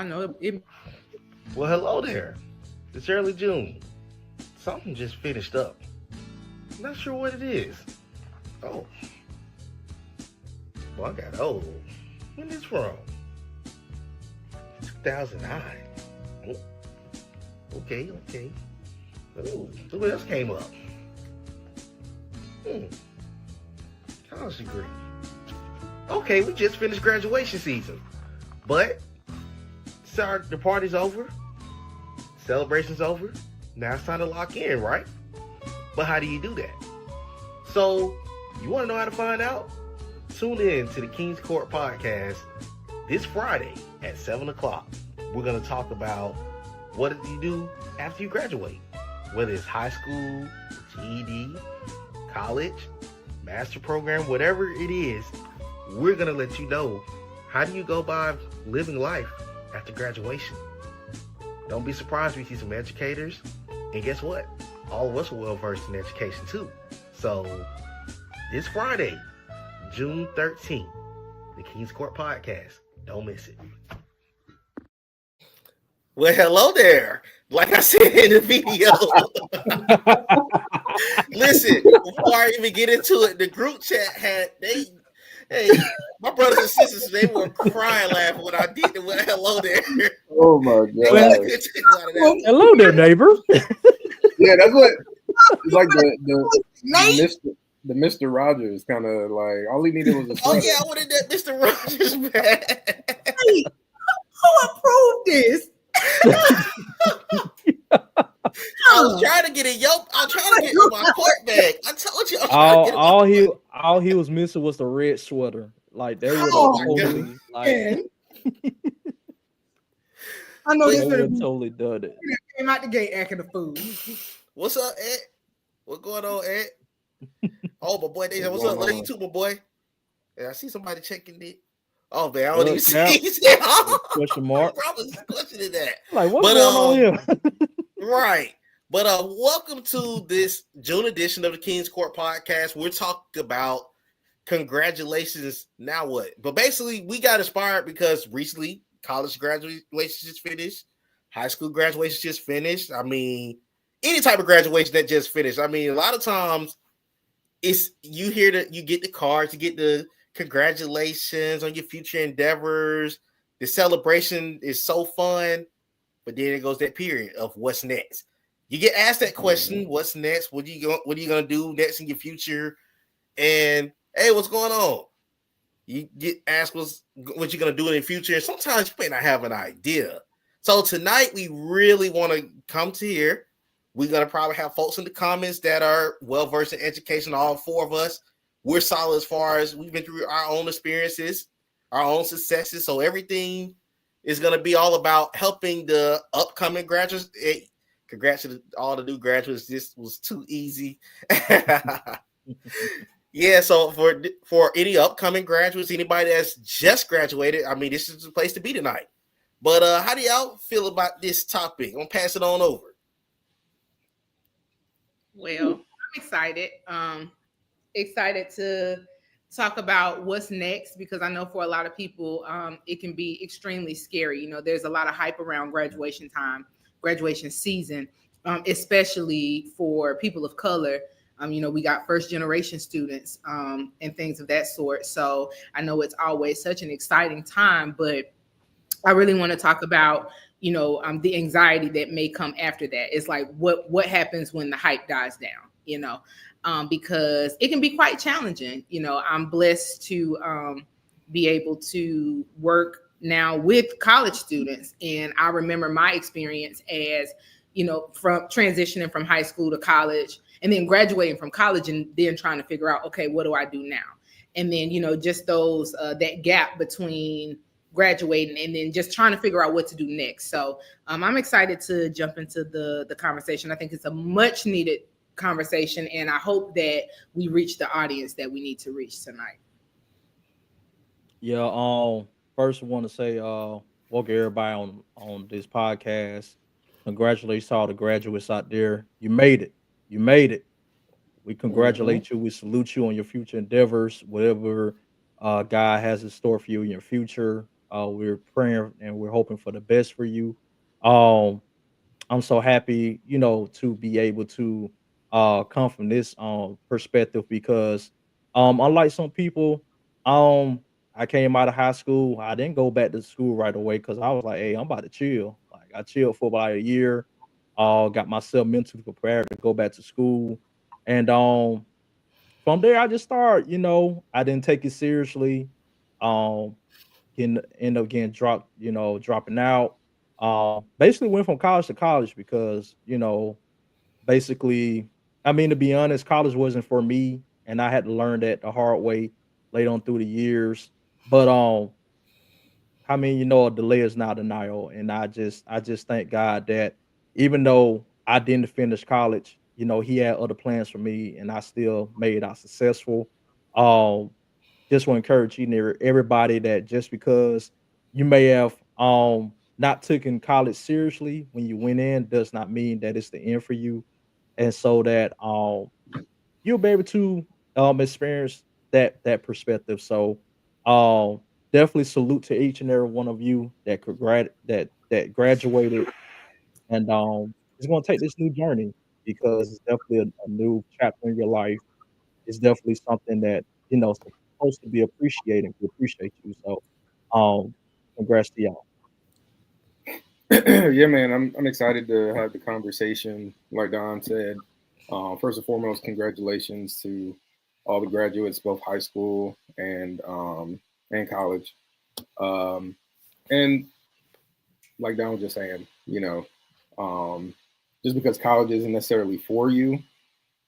know it. Well, hello there. It's early June. Something just finished up. Not sure what it is. Oh. Well, I got old. When is from? 2009. Oh. Okay. Oh, look what else came up. College degree. Okay, we just finished graduation season. But the party's over. Celebration's over. Now it's time to lock in, right? But how do you do that? So, you want to know how to find out? Tune in to the Kings Cort podcast this Friday at 7 o'clock. We're going to talk about what do you do after you graduate. Whether it's high school, GED, college, master program, whatever it is, we're going to let you know how do you go by living life after graduation. Don't be surprised we see some educators. And guess what? All of us are well versed in education too. So this Friday, June 13th, the Kings Cort podcast. Don't miss it. Well, hello there. Like I said in the video. Listen, before I even get into it, the group chat had my brothers and sisters, they were crying laughing when I did the well, hello there. Oh my god. Hello there, neighbor. Yeah, that's what it's like the Mr. Rogers kind of like all he needed was a sweater. Oh yeah, I wanted that Mr. Rogers man. Hey, who approved this? I was trying to get it. I'm trying to get my court bag. I told you. All he was missing was the red sweater. Like they would totally like. I know this would have totally done it. Came out the gate acting a fool. What's up, Ed? What's going on, Ed? Oh, my boy, Deja. What's up? Love you too, my boy. Yeah, I see somebody checking it. Oh man, I don't even see. Question mark. I was questioning that. Like what's going on here? Right. But welcome to this June edition of the Kings Cort podcast. We're talking about congratulations. Now what? But basically, we got inspired because recently college graduation just finished, high school graduation just finished. I mean, any type of graduation that just finished. I mean, a lot of times it's you get the cards, you get the congratulations on your future endeavors. The celebration is so fun, but then it goes that period of what's next. You get asked that question, what's next? What are you gonna do next in your future? And hey, what's going on? You get asked what you're gonna do in the future, and sometimes you may not have an idea. So tonight we really want to come to here. We're gonna probably have folks in the comments that are well versed in education. All four of us, we're solid as far as we've been through our own experiences, our own successes. So everything is gonna be all about helping the upcoming graduates. Hey, congrats to all the new graduates. This was too easy. Yeah, so for any upcoming graduates, anybody that's just graduated, I mean, this is the place to be tonight. But how do y'all feel about this topic? I'm gonna pass it on over. Well, I'm excited. Excited to talk about what's next because I know for a lot of people, it can be extremely scary. You know, there's a lot of hype around graduation time, graduation season, especially for people of color. You know, we got first generation students and things of that sort. So I know it's always such an exciting time, but I really want to talk about, you know, the anxiety that may come after that. It's like what happens when the hype dies down, you know, because it can be quite challenging. You know, I'm blessed to be able to work now with college students. And I remember my experience as, you know, from transitioning from high school to college and then graduating from college and then trying to figure out, okay, what do I do now? And then, you know, just those, that gap between graduating and then just trying to figure out what to do next. So I'm excited to jump into the conversation. I think it's a much needed conversation and I hope that we reach the audience that we need to reach tonight. Yeah, first I want to say welcome everybody on this podcast. Congratulations to all the graduates out there. You made it. You made it. We congratulate you. We salute you on your future endeavors, whatever God has in store for you in your future. We're praying and we're hoping for the best for you. Um, I'm so happy, to be able to come from this perspective because unlike some people, um I came out of high school. I didn't go back to school right away because I was like, hey, I'm about to chill. Like I chilled for about a year, got myself mentally prepared to go back to school. And from there I just started, I didn't take it seriously. Um end up getting dropping out. Basically went from college to college because, basically, I mean, to be honest, college wasn't for me, and I had to learn that the hard way later on through the years. But I mean, a delay is not denial, and I just thank God that even though I didn't finish college, He had other plans for me, and I still made it out successful. Um, just want to encourage everybody that just because you may have not taken college seriously when you went in does not mean that it's the end for you, and so that you'll be able to experience that perspective. So um definitely salute to each and every one of you that that graduated and is going to take this new journey because it's definitely a new chapter in your life. It's definitely something that supposed to be appreciated. We appreciate you. So congrats to y'all. Yeah, man, I'm excited to have the conversation. Like Don said, first and foremost, congratulations to all the graduates, both high school and college. Um, and like Don was just saying, just because college isn't necessarily for you,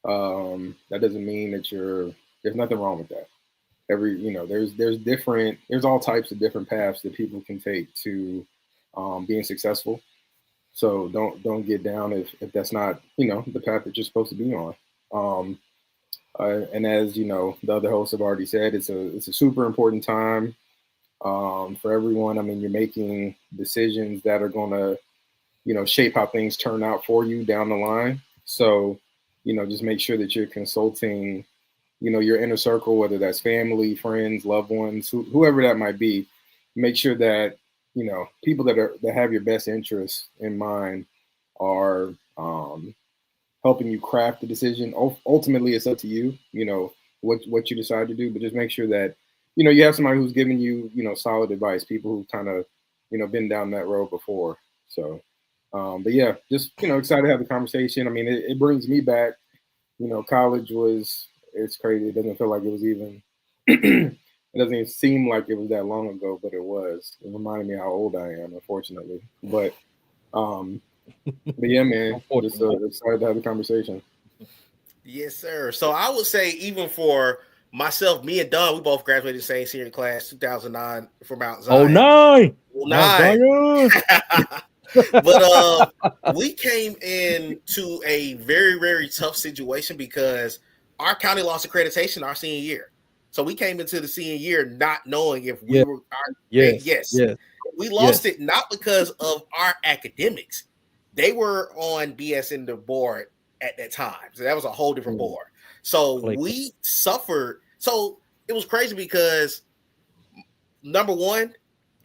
that doesn't mean that there's nothing wrong with that. There's all types of different paths that people can take to being successful. So don't get down if that's not the path that you're supposed to be on. Um, and as the other hosts have already said, it's a super important time for everyone. I mean, you're making decisions that are going to shape how things turn out for you down the line. So just make sure that you're consulting your inner circle, whether that's family, friends, loved ones, whoever that might be. Make sure that people that have your best interests in mind are helping you craft the decision. Ultimately, it's up to you. What you decide to do, but just make sure that you have somebody who's giving you solid advice. People who kind of been down that road before. So, but yeah, just excited to have the conversation. I mean, it brings me back. College was it's crazy. It doesn't feel like it was even. It doesn't even seem like it was that long ago, but it was. It reminded me how old I am, unfortunately. Um, but yeah, man, just Unfortunately. excited to have the conversation. Yes, sir. So I would say even for myself, me and Don, we both graduated the same senior class, 2009 from Mount Oh Zion. nine. Mount 09. Zion. But we came into a very, very tough situation because our county lost accreditation our senior year. So we came into the senior year not knowing if we Yeah. were Yes. yes. Yes. We lost Yes. it not because of our academics. They were on BS in the board at that time. So that was a whole different Mm. board. So Clay. we suffered. So it was crazy because number one,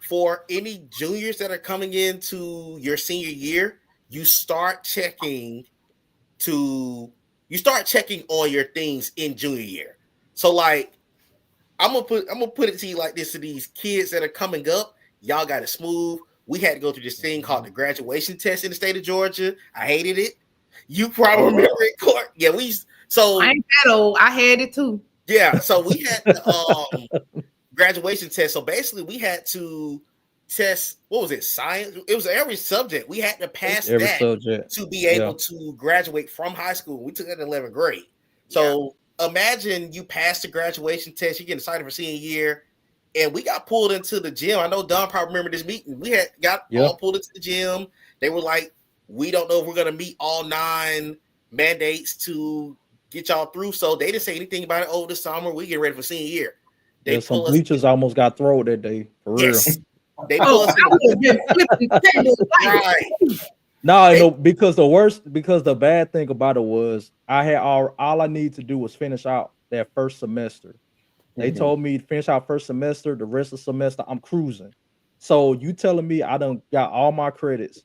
for any juniors that are coming into your senior year, you start checking you start checking on your things in junior year. So like I'm gonna put it to you like this: to these kids that are coming up, y'all got it smooth. We had to go through this thing called the graduation test in the state of Georgia. I hated it. You probably Oh, remember it, Court. Yeah, I so ain't that old. I had it too. yeah, so we had the graduation test. So basically, we had to test, what was it, science? It was every subject. We had to pass Every that subject. to be Yeah. able to graduate from high school. We took that in 11th grade. Yeah. So imagine you pass the graduation test, you get excited for senior year, and we got pulled into the gym. I know Don probably remember this meeting. We had got Yeah. all pulled into the gym. They were like, we don't know if we're going to meet all 9 mandates to get y'all through. So they didn't say anything about it over the summer. We get ready for senior year. They Yeah. Some pull us. bleachers almost got thrown that day. For real. Yes, they pull Oh, us in I would have been flipping tables like, right. No, I They, know because the bad thing about it was I had all I need to do was finish out that first semester. They Mhm. told me to finish out first semester, the rest of the semester I'm cruising. So you telling me I done got all my credits,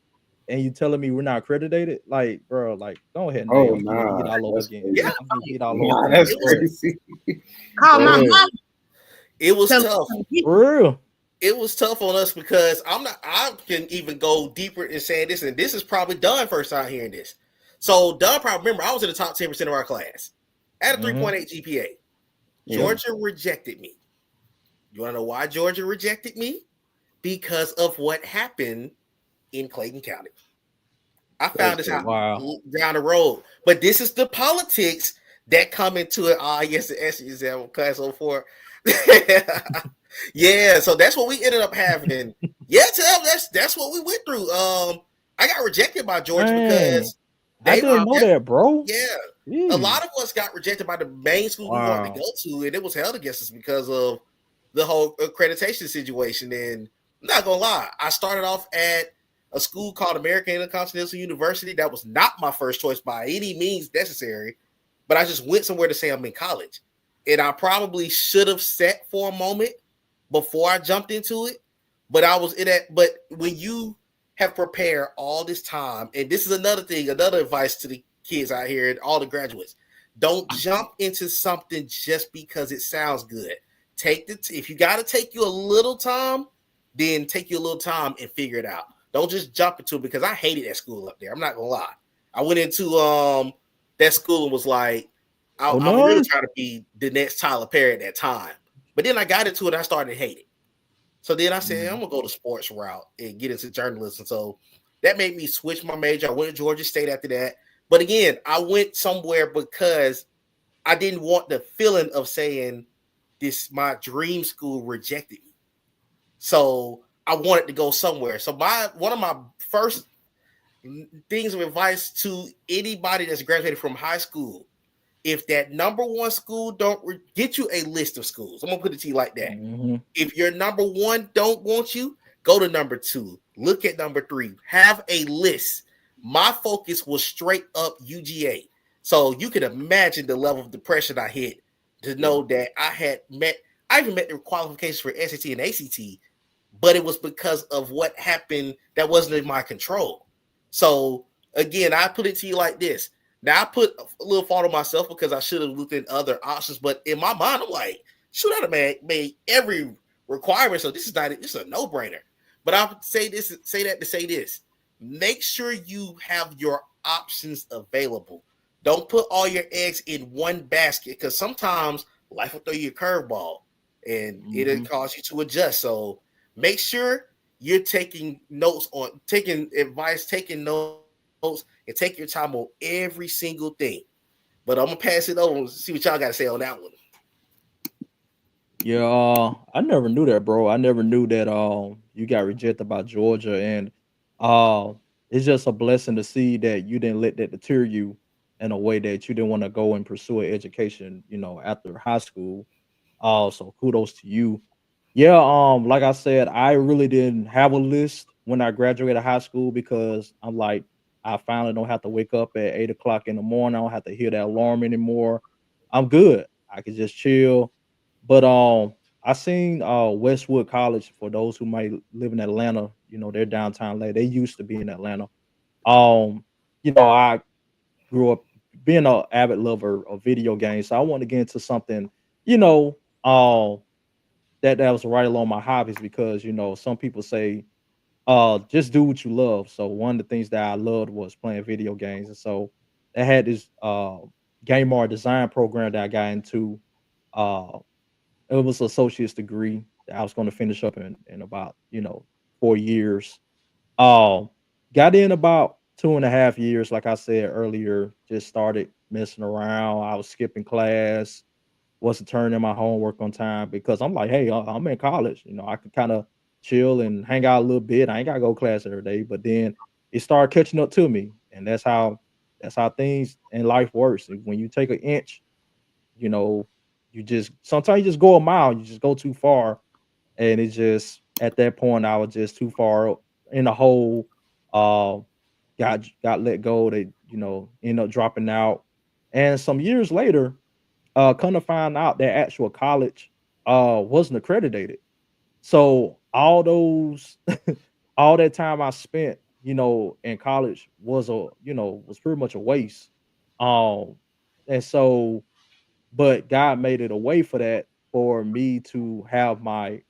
and you telling me we're not accredited? Like, bro, like, go ahead, Nate. Oh I'm finna get nah, all over that's again. Yeah, crazy. I'm finna get all over Nah, again. that's it Go was ahead. crazy. Call Go my ahead. mom. it was Tell her tough. to get me. For real. It was tough on us because I can even go deeper in saying this, and this is probably Dunn first time hearing this. So Dunn probably remember I was in the top 10% of our class at a Mm-hmm. 3.8 GPA. Yeah. Georgia rejected me. You want to know why Georgia rejected me? Because of what happened in Clayton County. I That's found this out crazy. Wow. down the road. But this is the politics that come into it. Ah, yes, the S exam class 04. Yeah, so that's what we ended up having. Yeah, tell that's what we went through. I got rejected by Georgia Dang. because I they were didn't know that, bro. yeah. A lot Jeez. of us got rejected by the main schools we wanted to Wow. go to, and it was held against us because of the whole accreditation situation. And I'm not gonna lie, I started off at a school called American Intercontinental University. That was not my first choice by any means necessary, but I just went somewhere to say I'm in college. And I probably should have sat for a moment before I jumped into it. But I was in that. But when you have prepared all this time, and this is another thing, another advice to the kids out here and all the graduates: don't jump into something just because it sounds good. If you got to take you a little time, then take you a little time and figure it out. Don't just jump into it because I hated that school up there. I'm not gonna lie. I went into that school and was like, Oh I'm really none? trying to be the next Tyler Perry at that time. But then I got into it, and I started to hate it. So then I said, I'm Mhm. gonna go the sports route and get into journalism. So that made me switch my major. I went to Georgia State after that. But again, I went somewhere because I didn't want the feeling of saying this my dream school rejected me. So I wanted to go somewhere. So one of my first things of advice to anybody that's graduated from high school: if that number one school don't get you a list of schools. I'm gonna put it to you like that. Mhm. If your number one don't want you, go to number two. Look at number three. Have a list. My focus was straight up UGA. So you can imagine the level of depression I hit to know that I even met the qualifications for SAT and ACT, but it was because of what happened that wasn't in my control. So again, I put it to you like this. Now I put a little fault on myself because I should have looked at other options, but in my mind, I'm like, shoot, I'd have made every requirement. So this is a no-brainer. But I'll say that to say this. Make sure you have your options available. Don't put all your eggs in one basket because sometimes life will throw you a curveball and it'll Mhm. cause you to adjust. So make sure you're taking advice, taking notes, and take your time on every single thing. But I'm gonna pass it over and see what y'all got to say on that one. Yeah, I never knew that, bro. I never knew that you got rejected by Georgia, and uh it's just a blessing to see that you didn't let that deter you in a way that you didn't want to go and pursue an education, after high school. So kudos to you. Yeah, like I said, I really didn't have a list when I graduated high school because I'm like, I finally don't have to wake up at 8 o'clock in the morning. I don't have to hear that alarm anymore. I'm good. I can just chill. But I seen Westwood College for those who might live in Atlanta, they're downtown late. They used to be in Atlanta. I grew up being an avid lover of video games. So I want to get into something, you know, um that was right along my hobbies because some people say just do what you love. So one of the things that I loved was playing video games, and so I had this game art design program that I got into. uh it was an associate's degree that I was going to finish up in about 4 years. um got in about 2.5 years, like I said earlier. Just started messing around. I was skipping class, wasn't turning my homework on time because I'm like, hey, I'm in college. I can kind of chill and hang out a little bit. I ain't gotta go to class every day. But then it started catching up to me, and that's how things in life works. When you take an inch, you know, you just sometimes you just go a mile. You just go too far, and it's just at that point I was just too far in the hole. Uh, got let go. They end up dropping out, and some years later come to find out that actual college wasn't accredited. So all those all that time I spent, in college was was pretty much a waste. Um, and so, but God made it a way for that for me to have my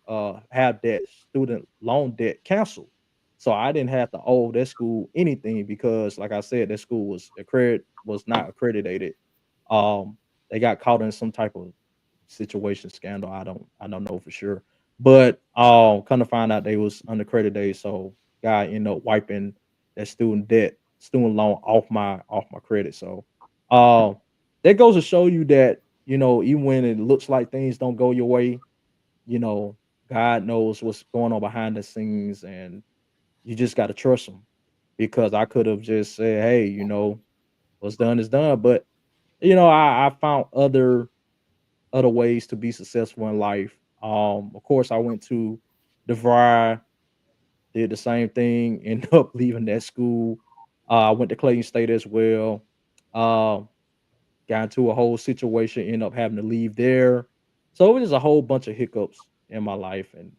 have that student loan debt canceled. So I didn't have to owe that school anything because, like I said, that school was not accredited. They got caught in some type of situation scandal. I don't know for sure. But kind of find out they was unaccredited. So guy ended up wiping that student loan off my credit. So um that goes to show you that, even when it looks like things don't go your way, you know, God knows what's going on behind the scenes, and you just got to trust him. Because I could have just said, hey, what's done is done. But I found other ways to be successful in life. Of course, I went to DeVry, did the same thing, ended up leaving that school. I went to Clayton State as well. Um, got into a whole situation, ended up having to leave there. So it was a whole bunch of hiccups in my life, and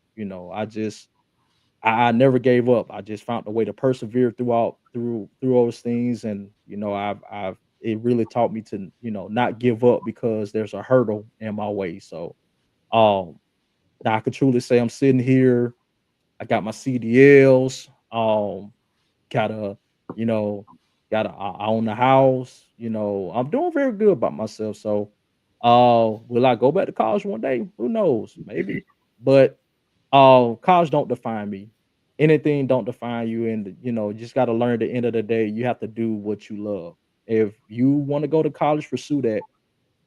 I never gave up. I just found a way to persevere through those things, and I've it really taught me to not give up because there's a hurdle in my way. So um, now I could truly say I'm sitting here. I got my CDLs. Gotta, you know, I own the house. I'm doing very good about myself. So, will I go back to college one day? Who knows? Maybe, but college don't define me. Anything don't define you, and you just got to learn. At the end of the day, you have to do what you love. If you want to go to college, pursue that.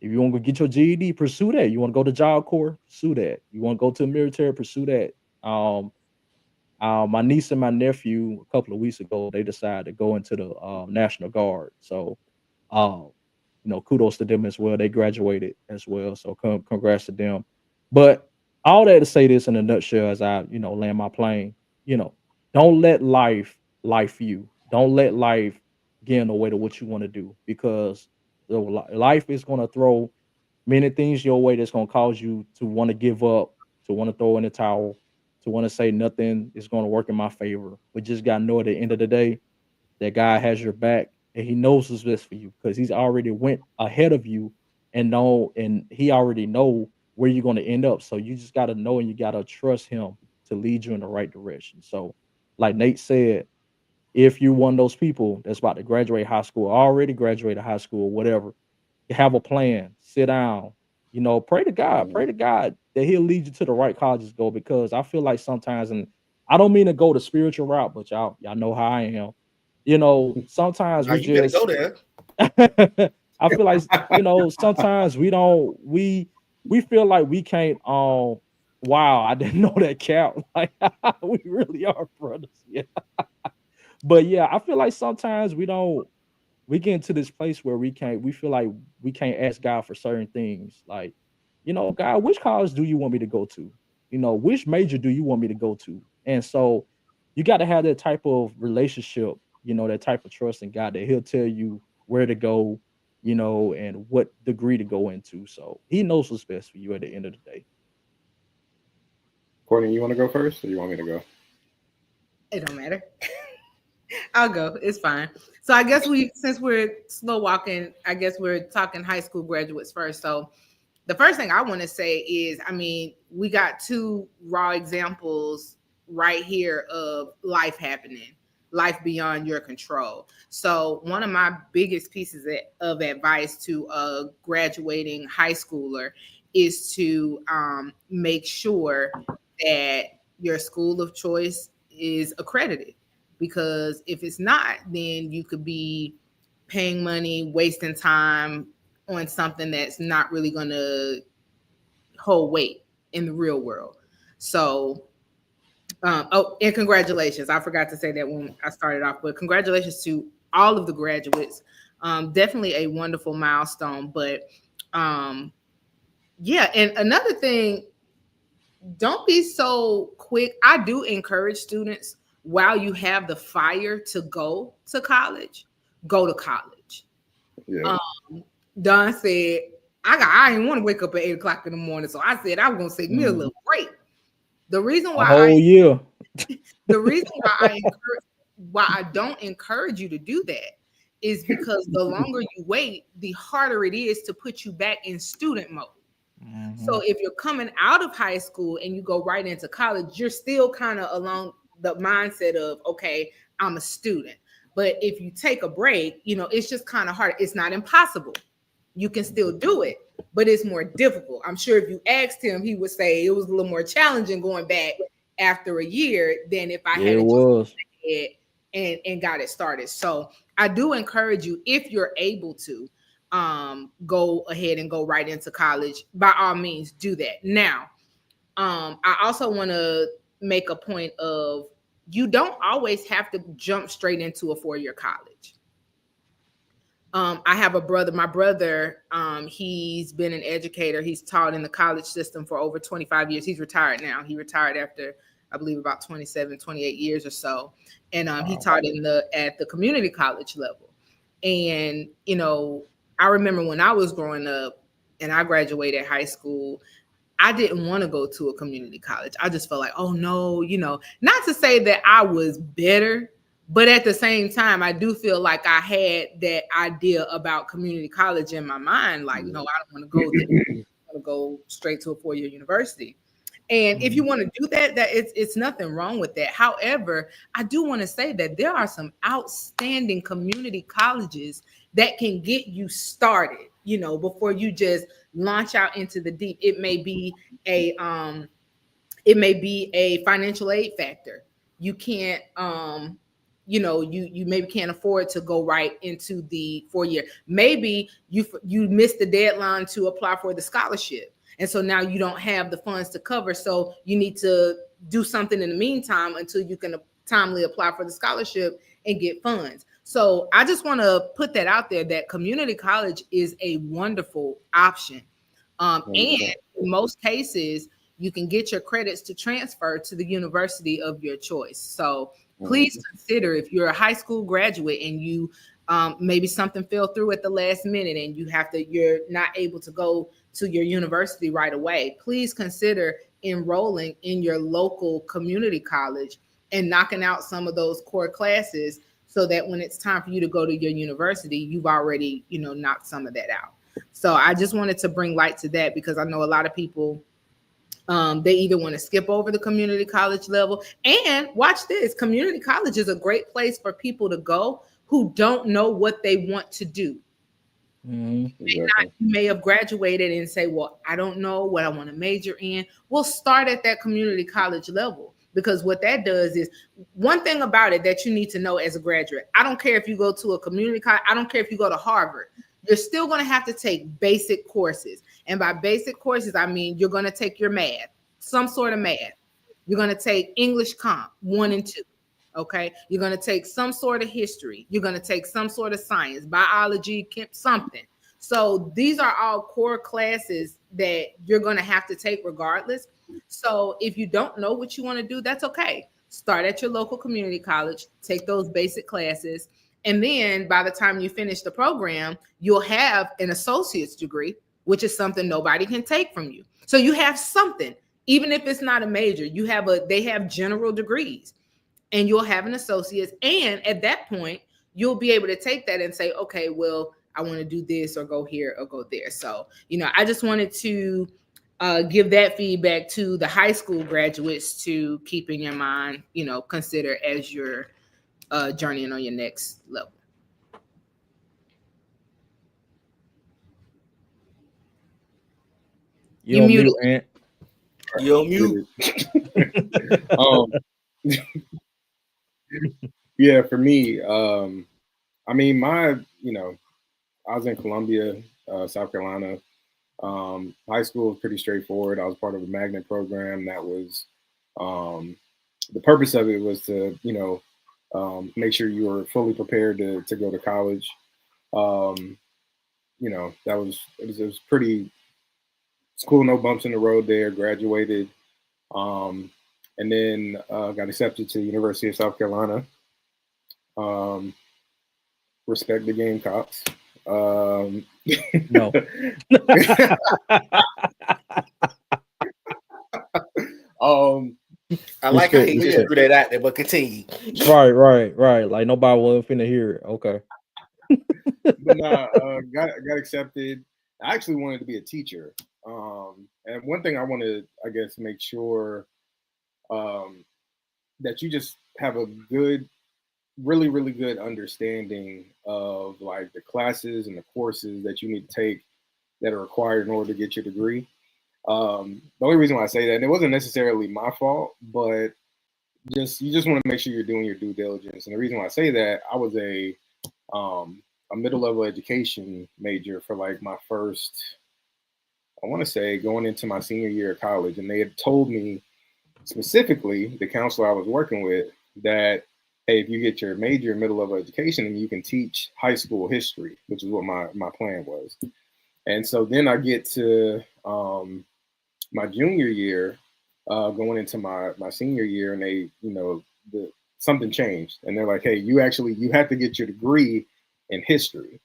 If you want to get your GED, pursue that. You want to go to Job Corps, pursue that. You want to go to the military, pursue that. My niece and my nephew a couple of weeks ago, they decided to go into the National Guard. So, um, kudos to them as well. They graduated as well. So, congrats to them. But all that to say this in a nutshell, as I land my plane. You know, don't let life you. Don't let life get in the way to what you want to do, because life is going to throw many things your way that's going to cause you to want to give up, to want to throw in the towel, to want to say nothing is going to work in my favor. But just got to know at the end of the day that God has your back, and He knows what's best for you, because He's already went ahead of you and He already know where you're going to end up. So you just got to know, and you got to trust Him to lead you in the right direction. So, like Nate said, if you're one of those people that's about to graduate high school, already graduated high school, whatever, have a plan, sit down, pray to God that He'll lead you to the right colleges to go, because I feel like sometimes, and I don't mean to go the spiritual route, but y'all know how I am. Sometimes Now we you better just go there. I feel like, sometimes we feel like we can't wow, I didn't know that count. Like we really are brothers. Yeah. But yeah, I feel like sometimes we get into this place where we feel like we can't ask God for certain things. Like, God, which college do you want me to go to? Which major do you want me to go to? And so you got to have that type of relationship, that type of trust in God, that He'll tell you where to go, and what degree to go into. So He knows what's best for you at the end of the day. Courtney, you want to go first, or you want me to go? It don't matter. I'll go. It's fine. So I guess since we're slow walking, I guess we're talking high school graduates first. So the first thing I want to say is, I mean, we got two raw examples right here of life happening, life beyond your control. So one of my biggest pieces of advice to a graduating high schooler is to make sure that your school of choice is accredited, because if it's not, then you could be paying money, wasting time on something that's not really going to hold weight in the real world. So, oh, and congratulations. I forgot to say that when I started off, but congratulations to all of the graduates. Definitely a wonderful milestone. But yeah, and another thing, don't be so quick. I do encourage students, while you have the fire to go to college. Yeah. Um, Don said, I didn't want to wake up at 8 o'clock in the morning. So I said I was gonna take me a Mhm. little break. The reason A why whole year. the reason why I don't encourage you to do that is because the longer you wait, the harder it is to put you back in student mode. So if you're coming out of high school and you go right into college, you're still kind of along the mindset of, okay, I'm a student. But if you take a break, it's just kind of hard. It's not impossible. You can still do it, but it's more difficult. I'm sure if you asked him, he would say it was a little more challenging going back after a year than if I Yeah, had it just was. and got it started. So I do encourage you, if you're able to, go ahead and go right into college. By all means, do that. Now, I also want to make a point of, you don't always have to jump straight into a 4-year college. I have a brother. My brother, he's been an educator. He's taught in the college system for over 25 years. He's retired now. He retired after, I believe, about 27, 28 years or so. And he taught at the community college level. And, I remember when I was growing up and I graduated high school, I didn't want to go to a community college. I just felt like, oh no, not to say that I was better, but at the same time, I do feel like I had that idea about community college in my mind. Like, no, I don't want to go there. I want to go straight to a 4-year university. And if you want to do that, it's nothing wrong with that. However, I do want to say that there are some outstanding community colleges that can get you started, before you just launch out into the deep. It may be a financial aid factor. You can't you maybe can't afford to go right into the 4-year. Maybe you missed the deadline to apply for the scholarship, and so now you don't have the funds to cover, so you need to do something in the meantime until you can timely apply for the scholarship and get funds. So I just want to put that out there, that community college is a wonderful option. And in most cases, you can get your credits to transfer to the university of your choice. So please consider, if you're a high school graduate and you maybe something fell through at the last minute and you're not able to go to your university right away, please consider enrolling in your local community college and knocking out some of those core classes, so that when it's time for you to go to your university, you've already, knocked some of that out. So I just wanted to bring light to that, because I know a lot of people, they either want to skip over the community college level. And watch this, community college is a great place for people to go who don't know what they want to do. You may have graduated and say, well, I don't know what I want to major in. We'll start at that community college level, because what that does is, one thing about it that you need to know as a graduate, I don't care if you go to a community college, I don't care if you go to Harvard, you're still going to have to take basic courses. And by basic courses, I mean, you're going to take your math, some sort of math. You're going to take English Comp 1 and 2. Okay. You're going to take some sort of history. You're going to take some sort of science, biology, something. So these are all core classes that you're going to have to take regardless. So if you don't know what you want to do, that's okay. Start at your local community college, take those basic classes. And then by the time you finish the program, you'll have an associate's degree, which is something nobody can take from you. So you have something, even if it's not a major, they have general degrees, and you'll have an associate's. And at that point, you'll be able to take that and say, okay, well, I want to do this or go here or go there. So, I just wanted to give that feedback to the high school graduates to keep in your mind, consider as you're journeying on your next level. You're on mute, Ant. You're on mute. Yeah, for me, I mean, I was in Columbia, South Carolina. High school was pretty straightforward. I was part of a magnet program that was, the purpose of it was to, make sure you were fully prepared to go to college. It was pretty, it's cool, no bumps in the road there, graduated. And then got accepted to the University of South Carolina. Respect the Gamecocks. No. I like how Respect, he just respect. threw that out there, but continue. Right. Like nobody wasn't finna hear it. Okay. But nah, got accepted. I actually wanted to be a teacher. And one thing I want to, I guess, make sure that you just have a good, really good understanding of like the classes and the courses that you need to take that are required in order to get your degree. The only reason why I say that, and it wasn't necessarily my fault, but you just want to make sure you're doing your due diligence. And the reason why I say that, I was a middle level education major for like my first, I want to say, going into my senior year of college, and they had told me specifically, the counselor I was working with, that hey, if you get your major in middle level education, then you can teach high school history, which is what my plan was. And so then I get to my junior year, going into my senior year, and they, something changed, and they're like, hey, you have to get your degree in history.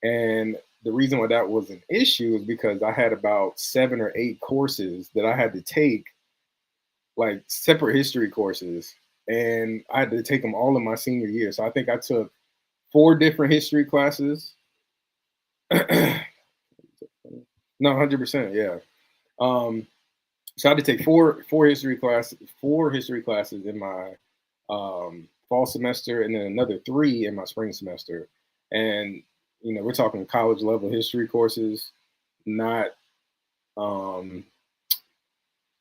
And the reason why that was an issue is because I had about 7 or 8 courses that I had to take, like separate history courses, and I had to take them all in my senior year. So I think I took 4 different history classes. No, 100%, yeah. So I had to take four history classes in my fall semester, and then another 3 in my spring semester. And we're talking college level history courses, not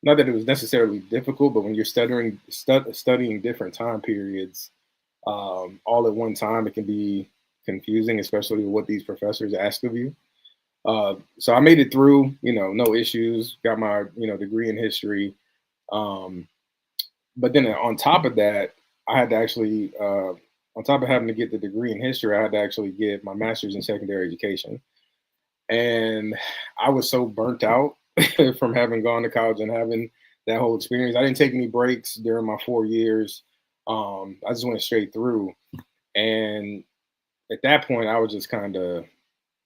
not that it was necessarily difficult, but when you're studying different time periods all at one time, it can be confusing, especially with what these professors ask of you. So I made it through, no issues, got my, degree in history. But then on top of that, I had to actually, on top of having to get the degree in history, I had to actually get my master's in secondary education. And I was so burnt out from having gone to college and having that whole experience. I didn't take any breaks during my 4 years. I just went straight through. And at that point, I was just kind of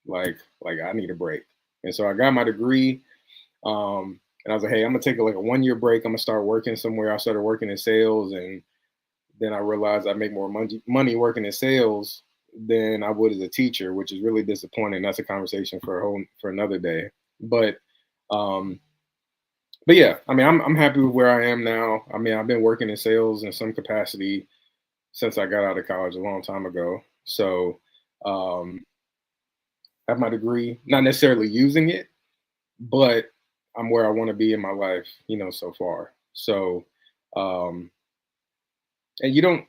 like I need a break. And so I got my degree. And I was like, hey, I'm gonna take like a 1-year break. I'm gonna start working somewhere. I started working in sales, and then I realized I make more money working in sales than I would as a teacher, which is really disappointing. That's a conversation for another day. But yeah, I mean, I'm happy with where I am now. I mean, I've been working in sales in some capacity since I got out of college a long time ago. So I have my degree, not necessarily using it, but I'm where I want to be in my life, so far. So, and you don't,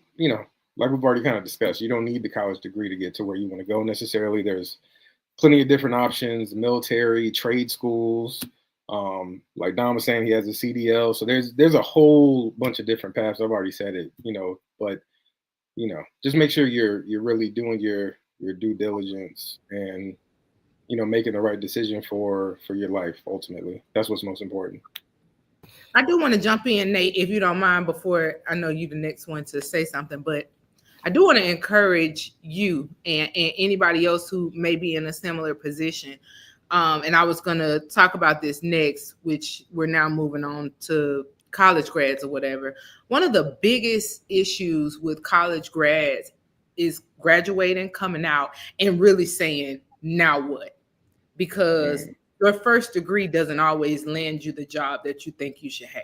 like we've already kind of discussed, you don't need the college degree to get to where you want to go necessarily. There's plenty of different options, military, trade schools. Like Don was saying, he has a CDL. So there's a whole bunch of different paths. I've already said it, but just make sure you're really doing your due diligence and making the right decision for your life. Ultimately, that's what's most important. I do want to jump in, Nate, if you don't mind, before I know you the next one to say something, but I do want to encourage you and anybody else who may be in a similar position. And I was going to talk about this next, which we're now moving on to college grads or whatever. One of the biggest issues with college grads is graduating, coming out, and really saying, now what? Because your first degree doesn't always land you the job that you think you should have.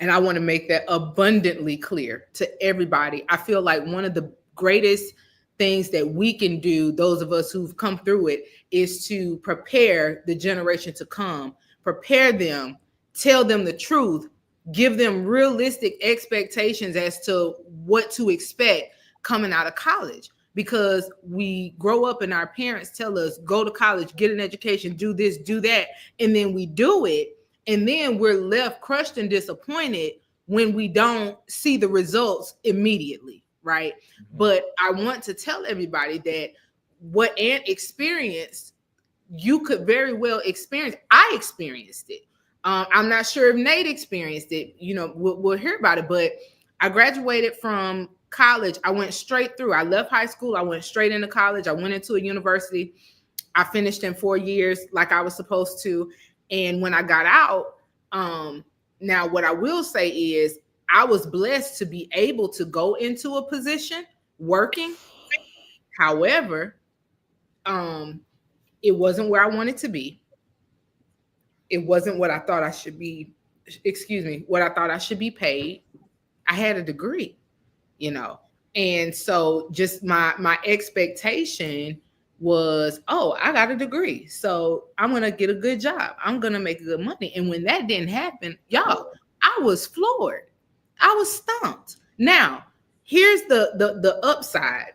And I want to make that abundantly clear to everybody. I feel like one of the greatest things that we can do, those of us who've come through it, is to prepare the generation to come, prepare them, tell them the truth, give them realistic expectations as to what to expect coming out of college. Because we grow up and our parents tell us, go to college, get an education, do this, do that. And then we do it. And then we're left crushed and disappointed when we don't see the results immediately, right? Mm-hmm. But I want to tell everybody that what Ant experienced, you could very well experience. I experienced it. I'm not sure if Nate experienced it. We'll hear about it. But I graduated from college. I went straight through. I left high school. I went straight into college. I went into a university. I finished in 4 years like I was supposed to. And when I got out, Now, what I will say is I was blessed to be able to go into a position working. However, it wasn't where I wanted to be. It wasn't what I thought I should be, what I thought I should be paid. I had a degree, you know. And so just my expectation was, oh, I got a degree, so I'm gonna get a good job. I'm gonna make good money. And when that didn't happen, y'all, I was floored. I was stumped. Now, here's the upside.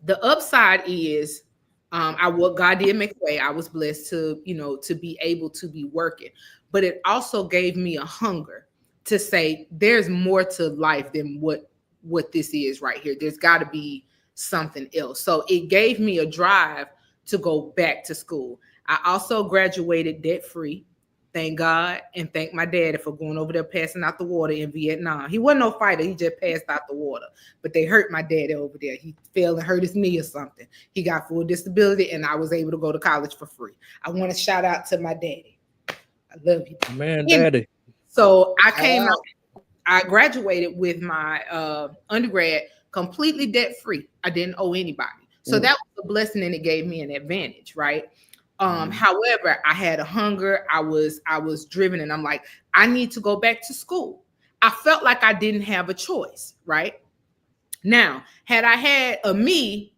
The upside is what God did make a way. I was blessed to, to be able to be working, but it also gave me a hunger to say there's more to life than what this is right here. There's got to be something else. So it gave me a drive to go back to school. I also graduated debt free. Thank God, and thank my daddy for going over there passing out the water in Vietnam. He wasn't no fighter. He just passed out the water. But they hurt my daddy over there. He fell and hurt his knee or something. He got full disability, and I was able to go to college for free. I want to shout out to my daddy. I love you, man, daddy. So I came out. I graduated with my undergrad completely debt free. I didn't owe anybody. So that was a blessing, and it gave me an advantage, right? However, I had a hunger. I was driven, and I'm like, I need to go back to school. I felt like I didn't have a choice, right? Now, had I had a me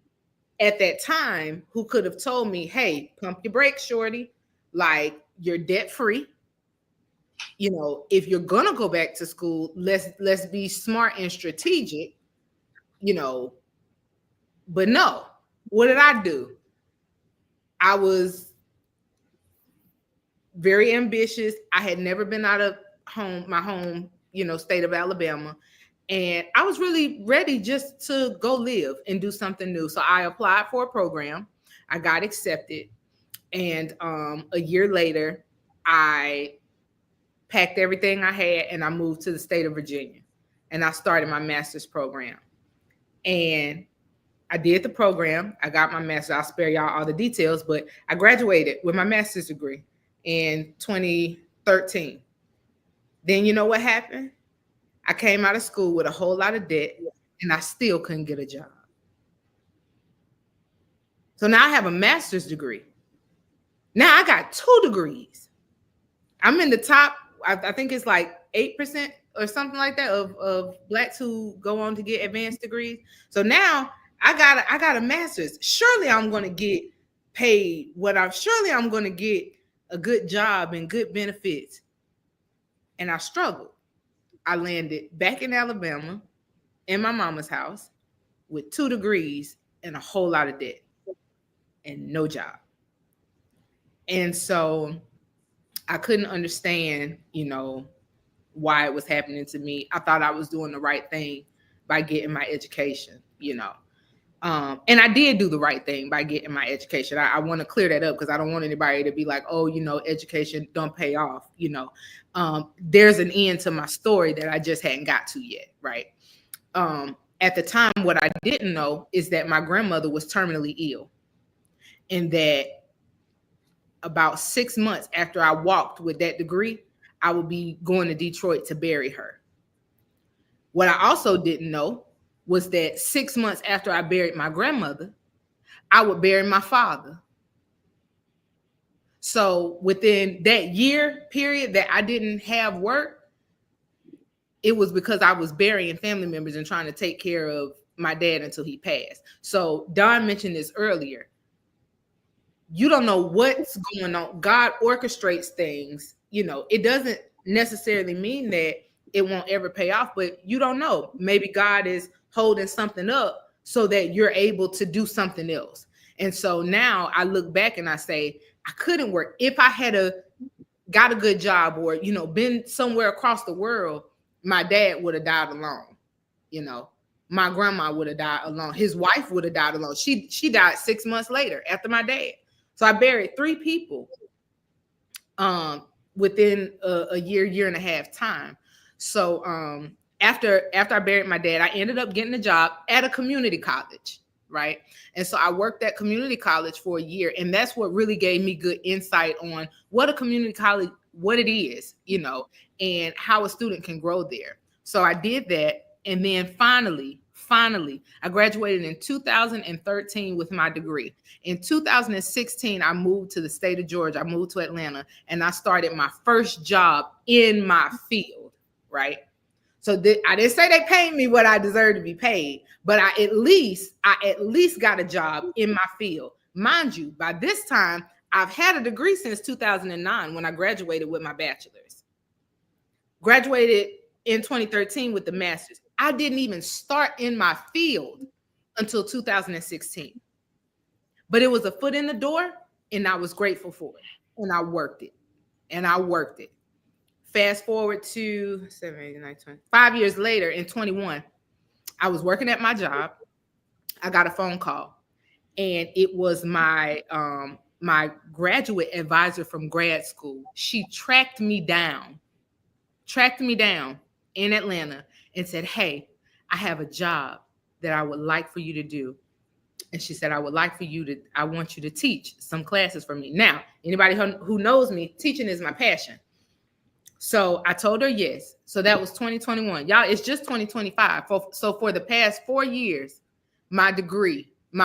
at that time who could have told me, hey, pump your brakes, shorty, like you're debt free. If you're gonna go back to school, let's be smart and strategic, But no, what did I do? I was very ambitious. I had never been out of my home, state of Alabama. And I was really ready just to go live and do something new. So I applied for a program. I got accepted. And a year later, I packed everything I had and I moved to the state of Virginia. And I started my master's program. And I did the program. I got my master's. I'll spare y'all all the details, but I graduated with my master's degree in 2013. Then you know what happened? I came out of school with a whole lot of debt, and I still couldn't get a job. So now I have a master's degree. Now I got 2 degrees. I'm in the top, I think it's like 8% or something like that of Blacks who go on to get advanced degrees. So now I got a master's. Surely I'm going to get paid surely I'm going to get a good job and good benefits. And I struggled. I landed back in Alabama in my mama's house with 2 degrees and a whole lot of debt and no job. And so I couldn't understand, why it was happening to me. I thought I was doing the right thing by getting my education, And I did do the right thing by getting my education. I want to clear that up because I don't want anybody to be like, oh, education don't pay off. There's an end to my story that I just hadn't got to yet, right? At the time, what I didn't know is that my grandmother was terminally ill, and that about 6 months after I walked with that degree, I would be going to Detroit to bury her. What I also didn't know was that 6 months after I buried my grandmother, I would bury my father. So within that year period that I didn't have work, it was because I was burying family members and trying to take care of my dad until he passed. So Don mentioned this earlier. You don't know what's going on. God orchestrates things. It doesn't necessarily mean that it won't ever pay off, but you don't know. Maybe God is holding something up so that you're able to do something else. And so now I look back and I say, I couldn't work. If I had got a good job or, been somewhere across the world, my dad would have died alone. My grandma would have died alone. His wife would have died alone. She died 6 months later after my dad. So I buried 3 people within a year and a half time. So after I buried my dad, I ended up getting a job at a community college, right? And so I worked at community college for a year, and that's what really gave me good insight on what a community college, what it is, and how a student can grow there. So I did that. And then finally, I graduated in 2013 with my degree. In 2016, I moved to the state of Georgia. I moved to Atlanta, and I started my first job in my field, right? So I didn't say they paid me what I deserved to be paid, but I at least got a job in my field. Mind you, by this time, I've had a degree since 2009 when I graduated with my bachelor's. Graduated in 2013 with the master's. I didn't even start in my field until 2016. But it was a foot in the door, and I was grateful for it. And I worked it. Fast forward to 7, 8, 9, 20. 5 years later, in 21, I was working at my job. I got a phone call, and it was my graduate advisor from grad school. She tracked me down in Atlanta and said, "Hey, I have a job that I would like for you to do." And she said, I want you to teach some classes for me. Now, anybody who knows me, teaching is my passion. So I told her yes. So that was 2021. Y'all, it's just 2025. So for the past 4 years, my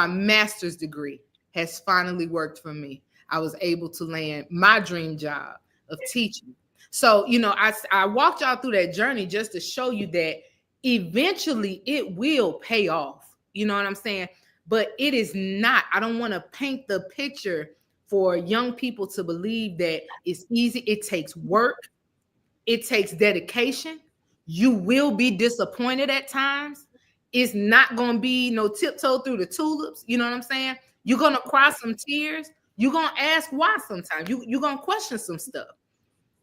master's degree has finally worked for me. I was able to land my dream job of teaching. So, I walked y'all through that journey just to show you that eventually it will pay off. You know what I'm saying? But it is not. I don't want to paint the picture for young people to believe that it's easy. It takes work. It takes dedication. You will be disappointed at times. It's not going to be no tiptoe through the tulips. You know what I'm saying? You're going to cry some tears. You're going to ask why sometimes. You're going to question some stuff.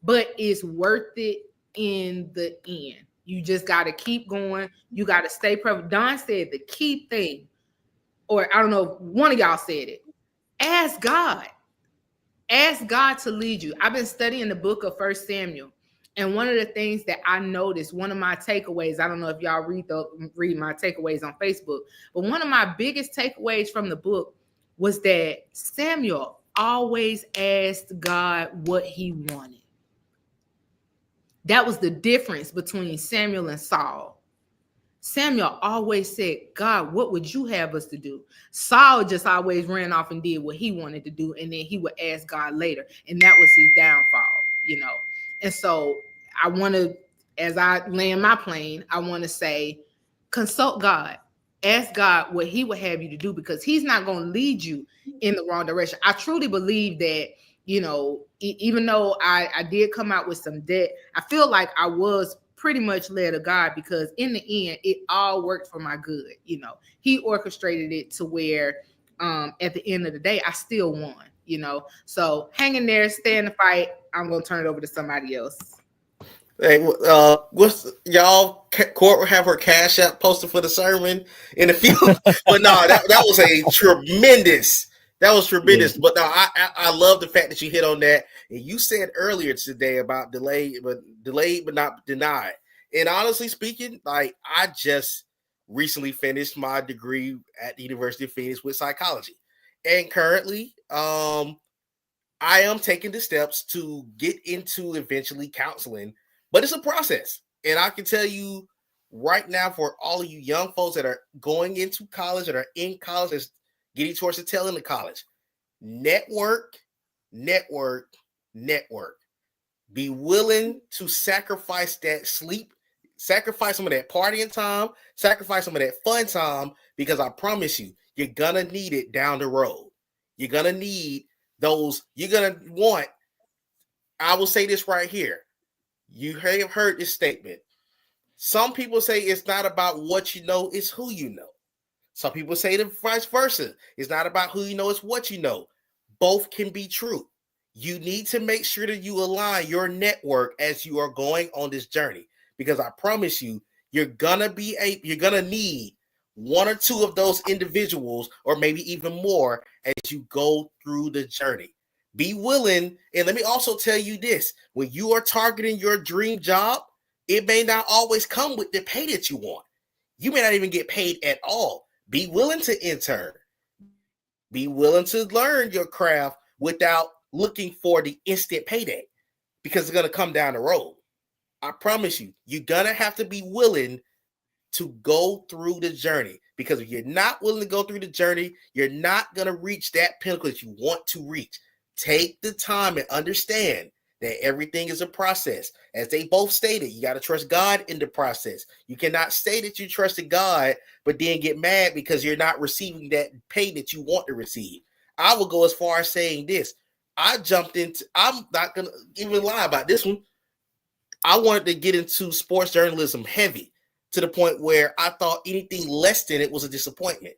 But it's worth it in the end. You just got to keep going. You got to stay present. Don said the key thing, or I don't know, one of y'all said it. Ask God. Ask God to lead you. I've been studying the book of 1 Samuel. And one of the things that I noticed, one of my takeaways, I don't know if y'all read my takeaways on Facebook, but one of my biggest takeaways from the book was that Samuel always asked God what he wanted. That was the difference between Samuel and Saul. Samuel always said, God, what would you have us to do? Saul just always ran off and did what he wanted to do, and then he would ask God later. And that was his downfall, And so I want to, as I land my plane, I want to say, consult God. Ask God what he would have you to do, because he's not going to lead you in the wrong direction. I truly believe that, even though I did come out with some debt, I feel like I was pretty much led of God, because in the end, it all worked for my good. He orchestrated it to where at the end of the day, I still won, So hang in there, stay in the fight. I'm going to turn it over to somebody else. Hey, what's y'all? Court will have her cash app posted for the sermon in a few. But no, that was a tremendous. That was tremendous. Yeah. But no, I love the fact that you hit on that. And you said earlier today about delayed but not denied. And honestly speaking, like, I just recently finished my degree at the University of Phoenix with psychology, and currently, I am taking the steps to get into eventually counseling. But it's a process. And I can tell you right now, for all of you young folks that are going into college, that are in college, that's getting towards the tail end of college, network. Be willing to sacrifice that sleep, sacrifice some of that partying time, sacrifice some of that fun time, because I promise you, you're going to need it down the road. You're going to need those. You're going to want, I will say this right here. You have heard this statement. Some people say it's not about what you know, it's who you know. Some people say the vice versa. It's not about who you know, it's what you know. Both can be true. You need to make sure that you align your network as you are going on this journey, because I promise you, you're gonna need one or two of those individuals, or maybe even more, as you go through the journey. Be willing. And let me also tell you this, when you are targeting your dream job, it may not always come with the pay that you want. You may not even get paid at all. Be willing to intern. Be willing to learn your craft without looking for the instant payday, because it's going to come down the road. I promise you, you're gonna have to be willing to go through the journey, because if you're not willing to go through the journey, you're not gonna reach that pinnacle that you want to reach. Take the time and understand that everything is a process. As they both stated, you got to trust God in the process. You cannot say that you trusted God, but then get mad because you're not receiving that pay that you want to receive. I will go as far as saying this. I'm not going to even lie about this one. I wanted to get into sports journalism heavy, to the point where I thought anything less than it was a disappointment.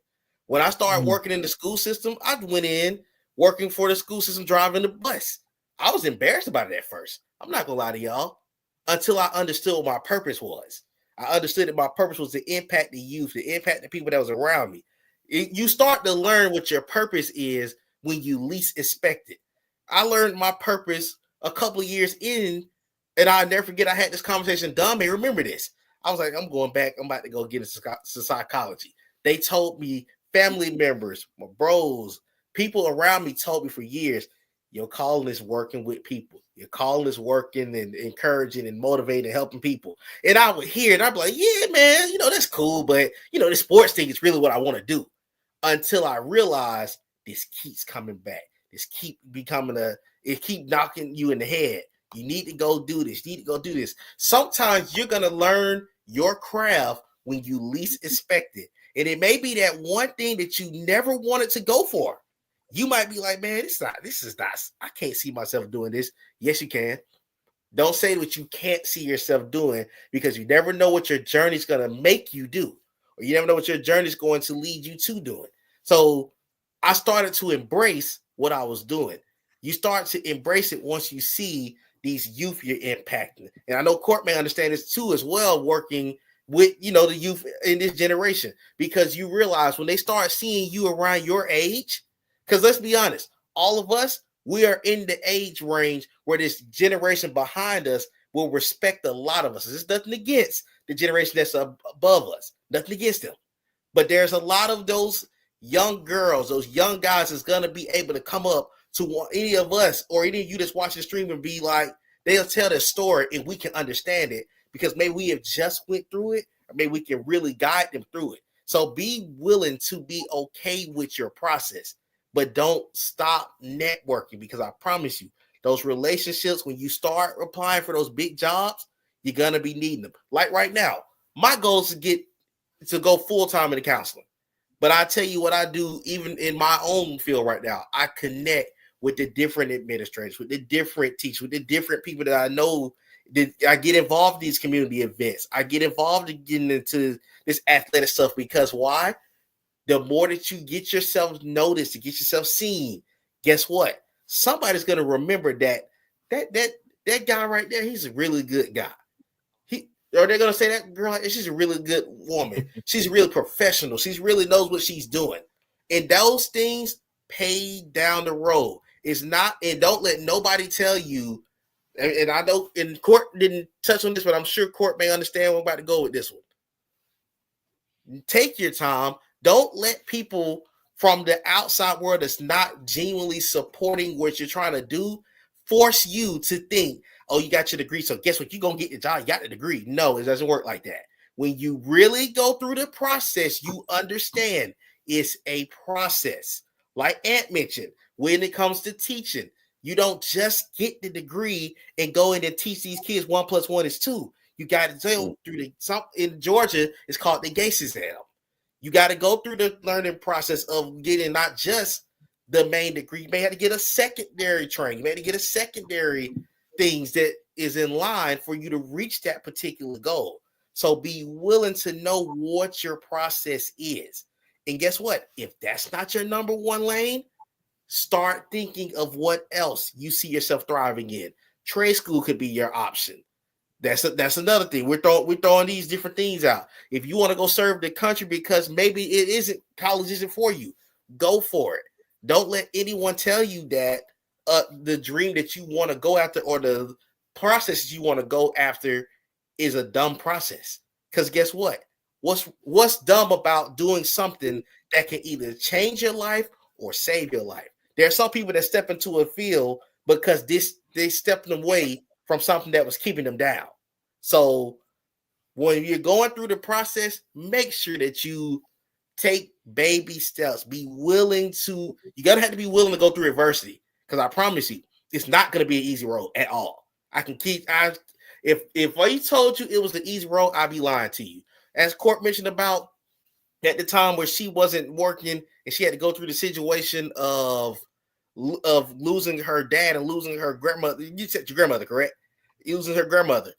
When I started working in the school system, I went in working for the school system, driving the bus. I was embarrassed about it at first. I'm not gonna lie to y'all, until I understood what my purpose was. I understood that my purpose was to impact the youth, to impact the people that was around me. You start to learn what your purpose is when you least expect it. I learned my purpose a couple of years in, and I'll never forget, I had this conversation. Don may remember this. I was like, I'm going back. I'm about to go get into psychology. They told me, family members, my bros, people around me told me for years, your calling is working with people. Your calling is working and encouraging and motivating and helping people. And I would hear it. I'd be like, yeah, man, that's cool. But, the sports thing is really what I want to do. Until I realized this keeps coming back. This keep becoming it keep knocking you in the head. You need to go do this. You need to go do this. Sometimes you're going to learn your craft when you least expect it. And it may be that one thing that you never wanted to go for. You might be like, man, this is not, I can't see myself doing this. Yes, you can. Don't say what you can't see yourself doing, because you never know what your journey is going to make you do, or you never know what your journey is going to lead you to doing. So I started to embrace what I was doing. You start to embrace it once you see these youth you're impacting. And I know Court may understand this too as well, working with, the youth in this generation, because you realize when they start seeing you around your age, because let's be honest, all of us, we are in the age range where this generation behind us will respect a lot of us. There's nothing against the generation that's above us, nothing against them. But there's a lot of those young girls, those young guys that's going to be able to come up to any of us or any of you that's watching the stream and be like, they'll tell their story and we can understand it, because maybe we have just went through it, or maybe we can really guide them through it. So be willing to be okay with your process, but don't stop networking, because I promise you, those relationships, when you start applying for those big jobs, you're going to be needing them. Like right now, my goal is to go full-time in the counseling. But I tell you what I do, even in my own field right now, I connect with the different administrators, with the different teachers, with the different people that I know. That I get involved in these community events. I get involved in getting into this athletic stuff, because why? The more that you get yourself noticed, to get yourself seen, guess what? Somebody's going to remember that guy right there, he's a really good guy. Or they're going to say that girl, she's a really good woman. She's really professional. She really knows what she's doing. And those things pay down the road. It's not, and don't let nobody tell you, and I know, and Court didn't touch on this, but I'm sure Court may understand where I'm about to go with this one. Take your time. Don't let people from the outside world that's not genuinely supporting what you're trying to do force you to think, oh, you got your degree, so guess what? You're going to get the job. You got the degree. No, it doesn't work like that. When you really go through the process, you understand it's a process. Like Ant mentioned, when it comes to teaching, you don't just get the degree and go in and teach these kids 1 + 1 is 2. You got to go through in Georgia, it's called the GACE exam. You got to go through the learning process of getting not just the main degree. You may have to get a secondary training. You may have to get a secondary things that is in line for you to reach that particular goal. So be willing to know what your process is. And guess what? If that's not your number one lane, start thinking of what else you see yourself thriving in. Trade school could be your option. That's another thing. We're throwing these different things out. If you want to go serve the country because maybe college isn't for you, go for it. Don't let anyone tell you that the dream that you want to go after or the process you want to go after is a dumb process. Because guess what? What's dumb about doing something that can either change your life or save your life? There are some people that step into a field because they stepped away from something that was keeping them down. So when you're going through the process, make sure that you take baby steps. Be willing to, you gotta have to be willing to go through adversity. Because I promise you, it's not gonna be an easy road at all. If I told you it was the easy road, I'd be lying to you. As Court mentioned about at the time where she wasn't working and she had to go through the situation of losing her dad and losing her grandmother. You said your grandmother, correct? Losing her grandmother.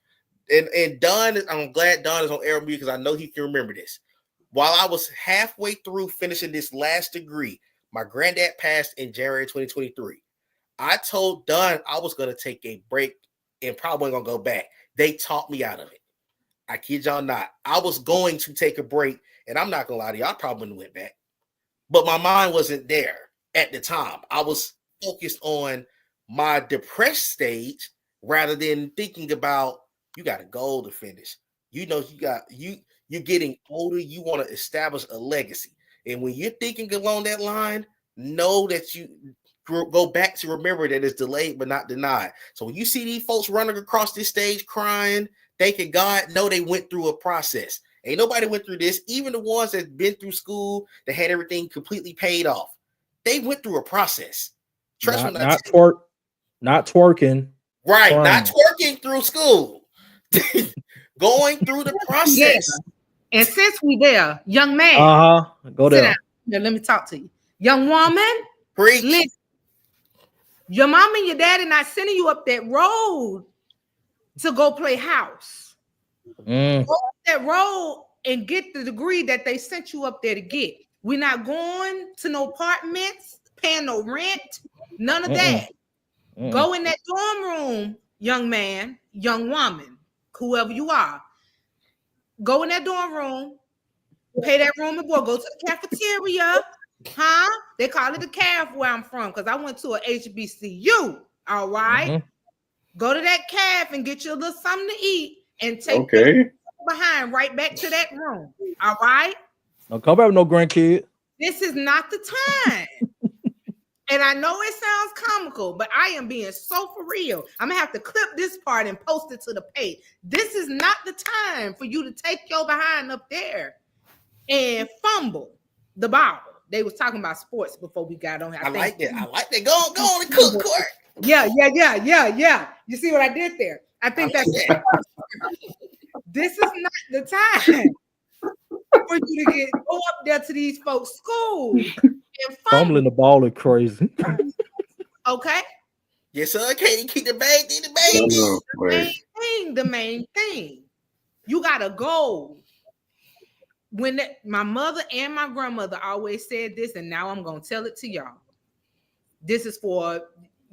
And Don, I'm glad Don is on air with me because I know he can remember this. While I was halfway through finishing this last degree, my granddad passed in January 2023. I told Don I was going to take a break and probably going to go back. They talked me out of it. I kid y'all not. I was going to take a break, and I'm not going to lie to you, I probably wouldn't went back. But my mind wasn't there at the time. I was focused on my depressed stage rather than thinking about, you got a goal to finish. You know, you're getting older. You want to establish a legacy. And when you're thinking along that line, know that you go back to remember that it's delayed but not denied. So when you see these folks running across this stage crying, thanking God, know they went through a process. Ain't nobody went through this. Even the ones that been through school that had everything completely paid off, they went through a process. Trust me, not twerking. Right, crying. Not twerking through school. Going through the process. Yeah. And since we there, young man, go there. Now, let me talk to you. Young woman, preach. Listen, your mom and your daddy not sending you up that road to go play house. Go up that road and get the degree that they sent you up there to get. We're not going to no apartments, paying no rent, none of that. Go in that dorm room, young man, young woman, whoever you are. Go in that dorm room, pay that room and board, go to the cafeteria. They call it the caf where I'm from because I went to a HBCU. All right. Go to that caf and get you a little something to eat and take behind right back to that room. All right. Don't come back with no grandkid. This is not the time. And I know it sounds comical, but I am being so for real. I'm going to have to clip this part and post it to the page. This is not the time for you to take your behind up there and fumble the ball. They was talking about sports before we got on. I like that. Go on and cook court. Yeah. You see what I did there? I think that's it. This is not the time for you to go up there to these folks' school and fumbling the ball is crazy. Okay. Yes, sir. Katie, keep the main thing. The main thing. You got a goal. My mother and my grandmother always said this, and now I'm gonna tell it to y'all. This is for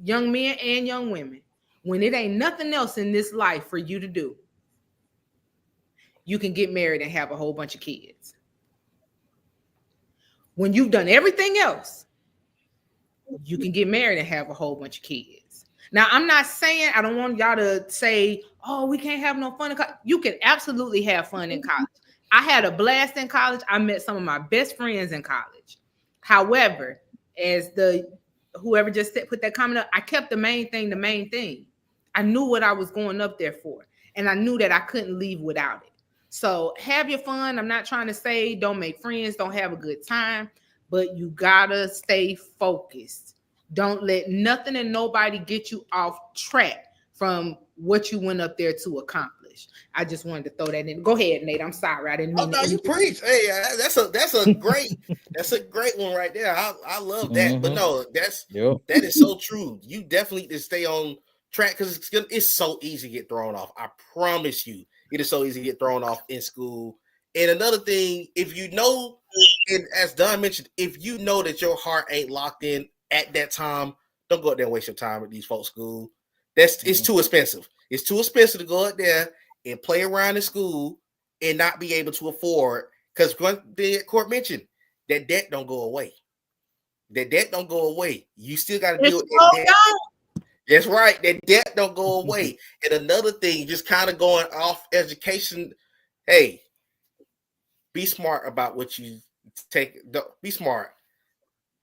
young men and young women. When it ain't nothing else in this life for you to do, you can get married and have a whole bunch of kids. When you've done everything else, you can get married and have a whole bunch of kids. Now, I'm not saying, I don't want y'all to say, oh, we can't have no fun in college. You can absolutely have fun in college. I had a blast in college. I met some of my best friends in college. However, as whoever just put that comment up, I kept the main thing. I knew what I was going up there for, and I knew that I couldn't leave without it. So have your fun. I'm not trying to say don't make friends, don't have a good time, but you gotta stay focused. Don't let nothing and nobody get you off track from what you went up there to accomplish. I just wanted to throw that in. Go ahead, Nate. I'm sorry, I didn't mean. Oh no, you preach. Hey, that's a great one right there. I love that. But no, that is so true. You definitely need to stay on track because it's so easy to get thrown off. I promise you, it is so easy to get thrown off in school. And another thing, if you know, and as Don mentioned, if you know that your heart ain't locked in at that time, don't go out there and waste your time at these folks' school. It's too expensive. It's too expensive to go out there and play around in school and not be able to afford. Because one thing Court mentioned, that debt don't go away. That debt don't go away. You still got to deal with that debt. That's right. That debt don't go away. And another thing, just kind of going off education. Hey, be smart about what you take. Be smart.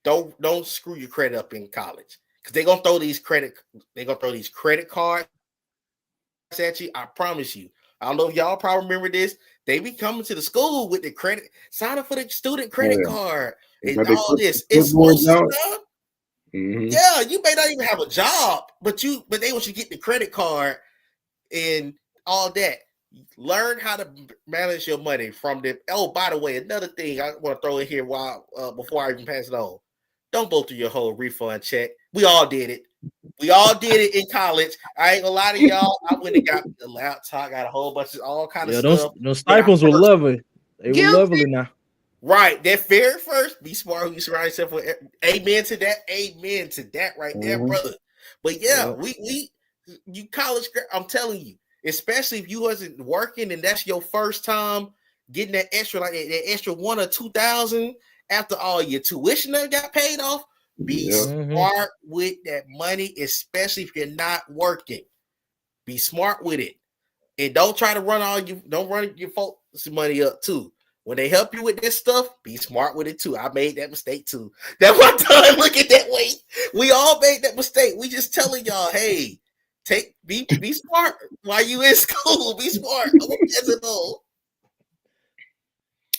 Don't screw your credit up in college because they're gonna throw these credit cards at you. I promise you. I don't know if y'all probably remember this. They be coming to the school with the credit, sign up for the student Oh credit yeah, card they and got their all this. It's clipboards most of out. the time, Hmm. yeah, you may not even have a job, but they want you to get the credit card and all that. Learn how to manage your money from the. Oh, by the way, another thing I want to throw in here while before I even pass it on. Don't go through your whole refund check. We all did it. We all did it in college. I ain't gonna lie to y'all. I went and got the laptop, got a whole bunch of all kind of Yeah, those stuff. those When I stipends were first, lovely. They were Guilty. lovely now. right, that very first, be smart who you surround yourself with. Amen to that. Amen to that right there, Hmm. brother. But yeah, Yep. we you college. I'm telling you, especially if you wasn't working and that's your first time getting that extra, like that extra 1 or 2 thousand after all your tuition that got paid off. Be Yep. Mm-hmm. smart with that money, especially if you're not working. Be smart with it, and don't try to run all you. Don't run your folks' money up too. When they help you with this stuff, be smart with it too. I made that mistake too. That one time, look at that way. We all made that mistake. We just telling y'all, hey, be smart while you in school. Be smart. I'm a know.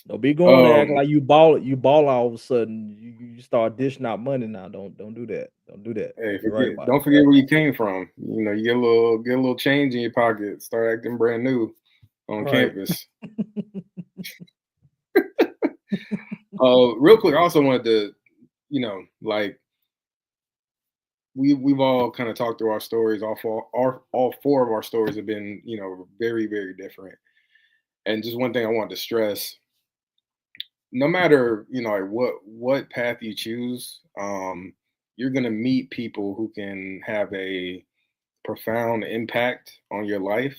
Don't be going to act Um, like you ball all of a sudden. You start dishing out money now. Don't do that. Don't do that. hey, Be right forget. about Don't forget where you came from. You know, you get a little change in your pocket. Start acting brand new it. on Right. campus. Real quick, I also wanted to, like we've all kind of talked through our stories. All four of our stories have been, very very different. And just one thing I wanted to stress: no matter like what path you choose, you're gonna meet people who can have a profound impact on your life.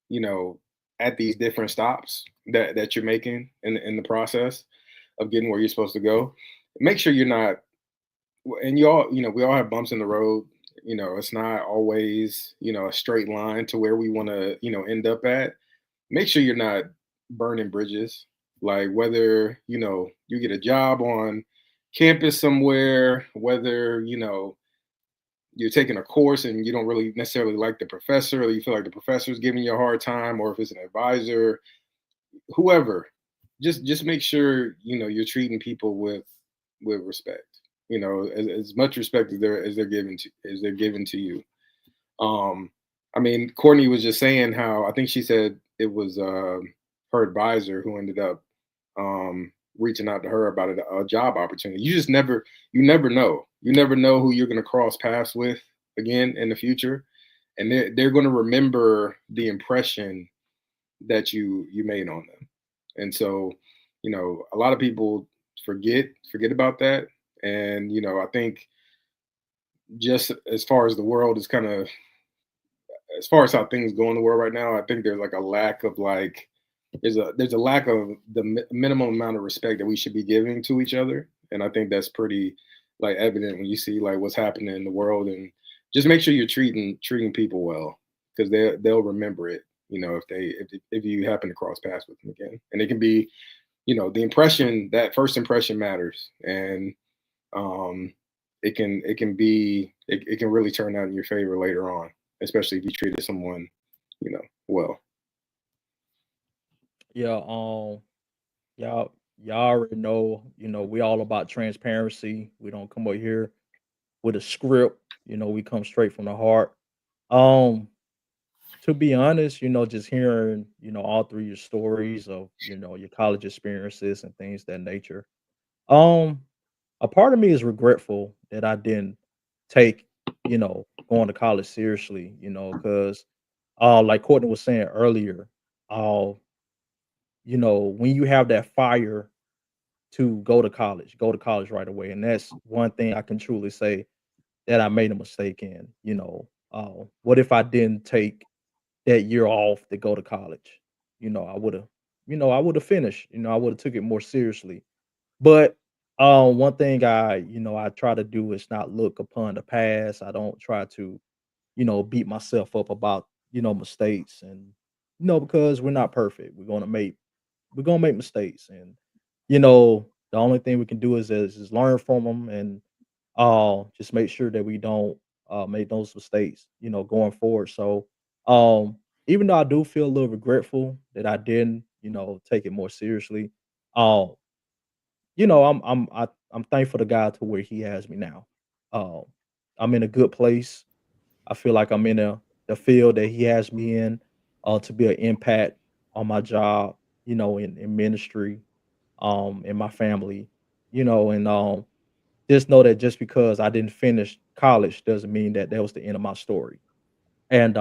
You know, at these different stops that you're making in the process of getting where you're supposed to go. Make sure you're not, and we all have bumps in the road. It's not always a straight line to where we want to end up at. Make sure you're not burning bridges. Like whether you get a job on campus somewhere, whether you're taking a course and you don't really necessarily like the professor, or you feel like the professor is giving you a hard time, or if it's an advisor, whoever, just make sure you're treating people with respect. As much respect as they're given to you. Um, I mean, Courtney was just saying how I think she said it was her advisor who ended up reaching out to her about a job opportunity. You never know. You never know who you're going to cross paths with again in the future, and they're going to remember the impression that you made on them. And so, a lot of people forget about that. And I think just as far as the world is kind of as far as how things go in the world right now, I think there's like a lack of like there's a lack of the minimum amount of respect that we should be giving to each other, and I think that's pretty like evident when you see like what's happening in the world, and just make sure you're treating people well because they'll remember it. If you happen to cross paths with them again, and it can be the impression that first impression matters, and um, it can really turn out in your favor later on, especially if you treated someone, well. Yeah. Y'all y'all already know. We all about transparency. We don't come over here with a script. We come straight from the heart. Um, to be honest, just hearing, all through your stories of, your college experiences and things that nature. Um, a part of me is regretful that I didn't take, going to college seriously, because like Courtney was saying earlier, uh, when you have that fire to go to college right away. And that's one thing I can truly say that I made a mistake in. What if I didn't take that year off to go to college? I would have finished. I would have took it more seriously. But one thing I try to do is not look upon the past. I don't try to, beat myself up about, mistakes and because we're not perfect. We're gonna make mistakes, and the only thing we can do is learn from them, and just make sure that we don't make those mistakes, going forward. So, um, even though I do feel a little regretful that I didn't, take it more seriously, um, I'm thankful to God to where He has me now. Um, I'm in a good place. I feel like I'm in the field that He has me in, to be an impact on my job, in ministry, in my family, and just know that just because I didn't finish college doesn't mean that that was the end of my story. And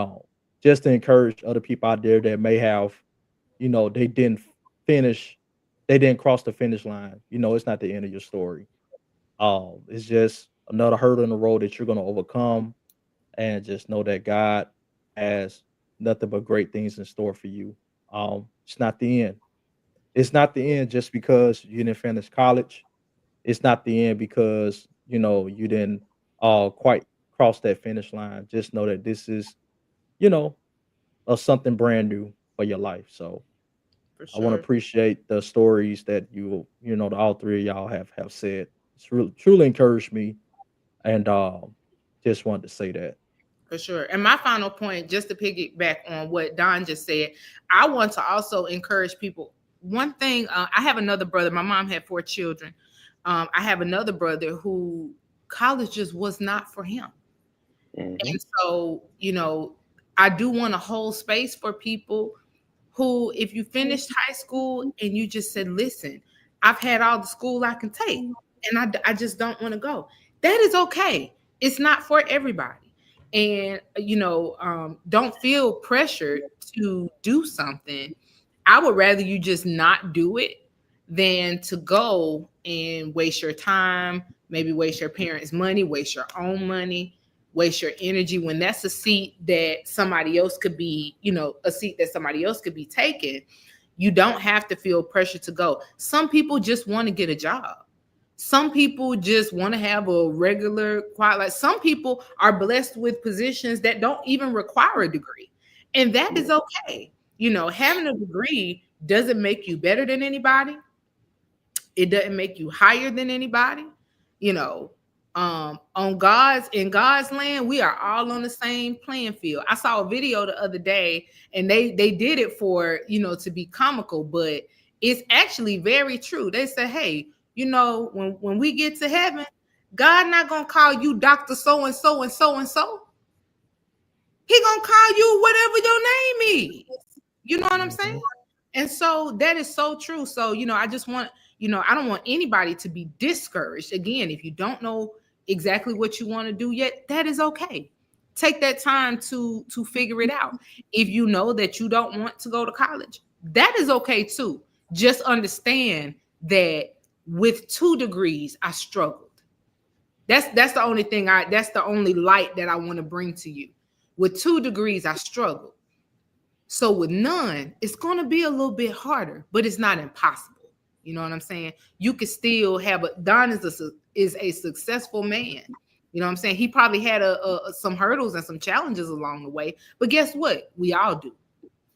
just to encourage other people out there that may have, they didn't finish, they didn't cross the finish line. It's not the end of your story. It's just another hurdle in the road that you're going to overcome, and just know that God has nothing but great things in store for you. It's not the end. It's not the end just because you didn't finish college. It's not the end because you didn't quite cross that finish line. Just know that this is you know something brand new for your life. So For I want to sure. appreciate the stories that the all three of y'all have said. It's really truly encouraged me, and just wanted to say that. For sure. And my final point, just to piggyback on what Don just said, I want to also encourage people. One thing, I have another brother. My mom had 4 children. I have another brother who college just was not for him. Mm-hmm. And so, I do want to hold space for people who, if you finished high school and you just said, listen, I've had all the school I can take and I just don't want to go. That is okay. It's not for everybody. And, don't feel pressured to do something. I would rather you just not do it than to go and waste your time, maybe waste your parents' money, waste your own money, waste your energy when that's a seat that somebody else could be, a seat that somebody else could be taking. You don't have to feel pressure to go. Some people just want to get a job. Some people just want to have a regular quiet. Like some people are blessed with positions that don't even require a degree. And that is okay. Having a degree doesn't make you better than anybody. It doesn't make you higher than anybody. You know, on in God's land, we are all on the same playing field. I saw a video the other day, and they did it for to be comical, but it's actually very true. They said, hey, when we get to heaven, God not gonna call you Dr. So and so and so and so. He gonna call you whatever your name is. You know what I'm saying? And so that is so true. So, I just want, I don't want anybody to be discouraged. Again, if you don't know exactly what you want to do yet, that is okay. Take that time to figure it out. If you know that you don't want to go to college, that is okay too. Just understand that with 2 degrees, I struggled. That's the only thing that's the only light that I want to bring to you. With 2 degrees, I struggled. So with none, it's going to be a little bit harder, but it's not impossible. You know what I'm saying? You could still have Don is a successful man. You know what I'm saying? He probably had some hurdles and some challenges along the way, but guess what? We all do.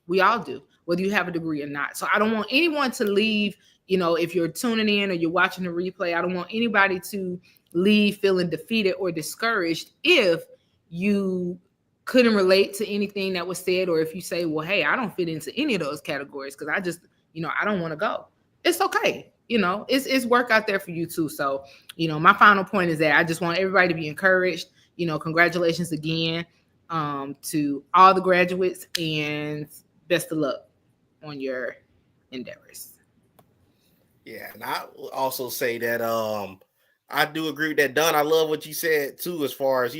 We all do, whether you have a degree or not. So I don't want anyone to leave, if you're tuning in or you're watching the replay, I don't want anybody to leave feeling defeated or discouraged if you couldn't relate to anything that was said, or if you say, well, hey, I don't fit into any of those categories because I just, I don't want to go. It's okay. It's work out there for you too. So, my final point is that I just want everybody to be encouraged. Congratulations again to all the graduates, and best of luck on your endeavors. Yeah, and I will also say that I do agree with that, Don. I love what you said too, as far as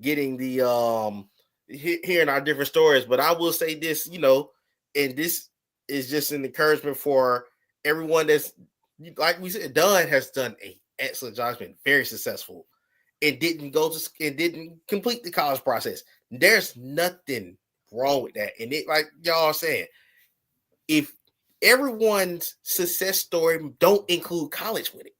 getting the hearing our different stories. But I will say this, and this is just an encouragement for everyone that's, like we said, Don has done an excellent job. He's been very successful and didn't complete the college process. There's nothing wrong with that. And it, like y'all are saying, if everyone's success story don't include college with it.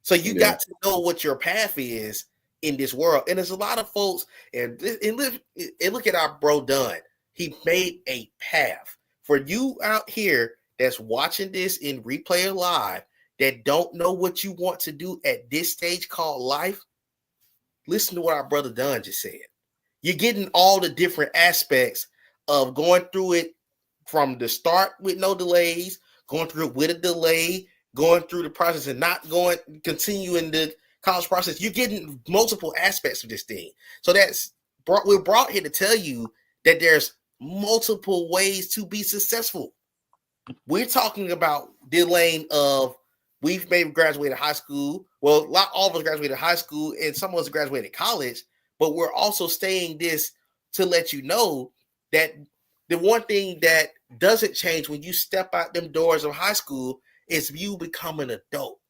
So you got to know what your path is in this world. And there's a lot of folks, and look at our bro Dunn. He made a path. For you out here that's watching this in replay or live that don't know what you want to do at this stage called life, listen to what our brother Dunn just said. You're getting all the different aspects of going through it from the start with no delays, going through it with a delay, going through the process and not continuing the college process. You're getting multiple aspects of this thing. So we're brought here to tell you that there's multiple ways to be successful. We're talking about the lane of we've maybe graduated high school. Well, not all of us graduated high school and some of us graduated college, but we're also saying this to let you know that the one thing that doesn't change when you step out them doors of high school is you become an adult.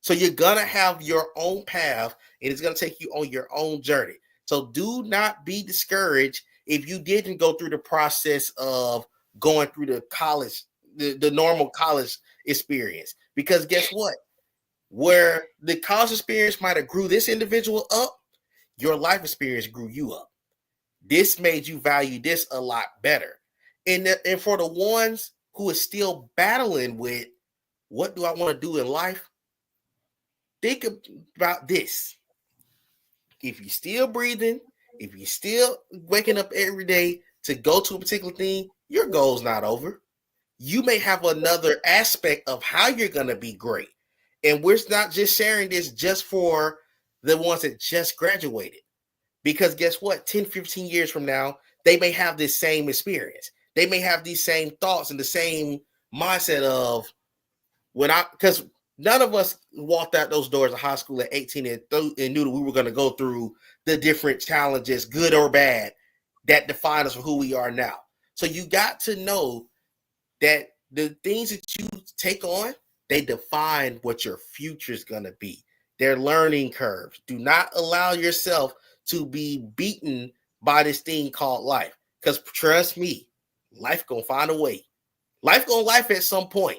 So you're going to have your own path and it's going to take you on your own journey. So do not be discouraged if you didn't go through the process of going through the college, the normal college experience. Because guess what? Where the college experience might have grew this individual up, your life experience grew you up. This made you value this a lot better. And for the ones who are still battling with, what do I want to do in life? Think about this. If you're still breathing, if you're still waking up every day to go to a particular thing, your goal's not over. You may have another aspect of how you're going to be great. And we're not just sharing this just for the ones that just graduated. Because guess what? 10, 15 years from now, they may have this same experience. They may have these same thoughts and the same mindset of because none of us walked out those doors of high school at 18 and knew that we were going to go through the different challenges, good or bad, that define us for who we are now. So you got to know that the things that you take on, they define what your future is going to be. They're learning curves. Do not allow yourself to be beaten by this thing called life. Because trust me, life going to find a way. Life going to life at some point.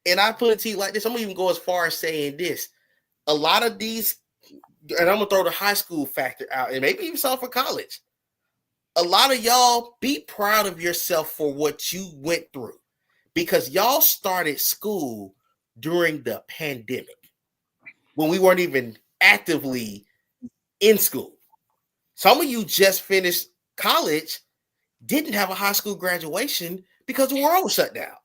And I put it to you like this. I'm going to even go as far as saying this. A lot of these, and I'm going to throw the high school factor out, and maybe even some for college. A lot of y'all be proud of yourself for what you went through. Because y'all started school during the pandemic. When we weren't even actively in school. Some of you just finished college, didn't have a high school graduation because the world was shut down.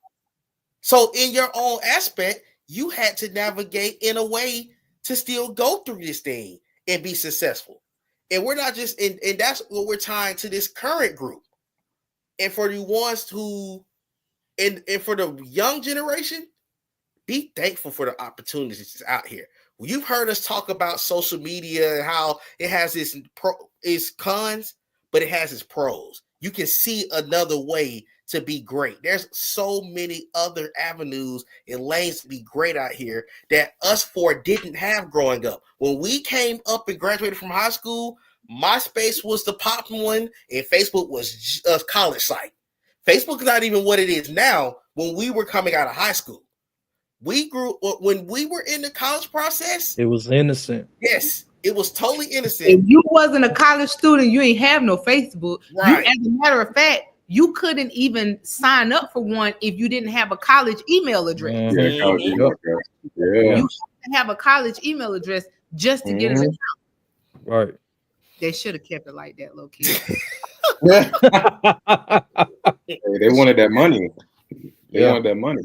So in your own aspect, you had to navigate in a way to still go through this thing and be successful. And we're not just, and that's what we're tying to this current group. And for the ones who, and for the young generation, be thankful for the opportunities that's out here. Well, you've heard us talk about social media and how it has its cons, but it has its pros. You can see another way to be great. There's so many other avenues and lanes to be great out here that us four didn't have growing up. When we came up and graduated from high school, MySpace was the pop one and Facebook was a college site. Facebook is not even what it is now when we were coming out of high school. We grew when we were in the college process. It was innocent. Yes, it was totally innocent. If you wasn't a college student, you ain't have no Facebook. Right. You, as a matter of fact, you couldn't even sign up for one if you didn't have a college email address. Yeah, college email address. Yeah. You have to have a college email address just to get an account. Right. They should have kept it like that, low key. Hey, they wanted that money. They wanted that money.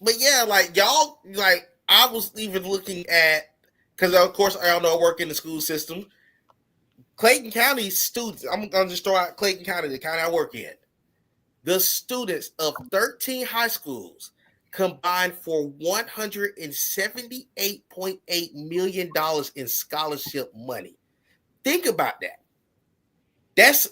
But yeah, like y'all, like I was even looking at, because of course I all know I work in the school system. Clayton County students, I'm gonna just throw out Clayton County, the county I work in. The students of 13 high schools combined for $178.8 million in scholarship money. Think about that. That's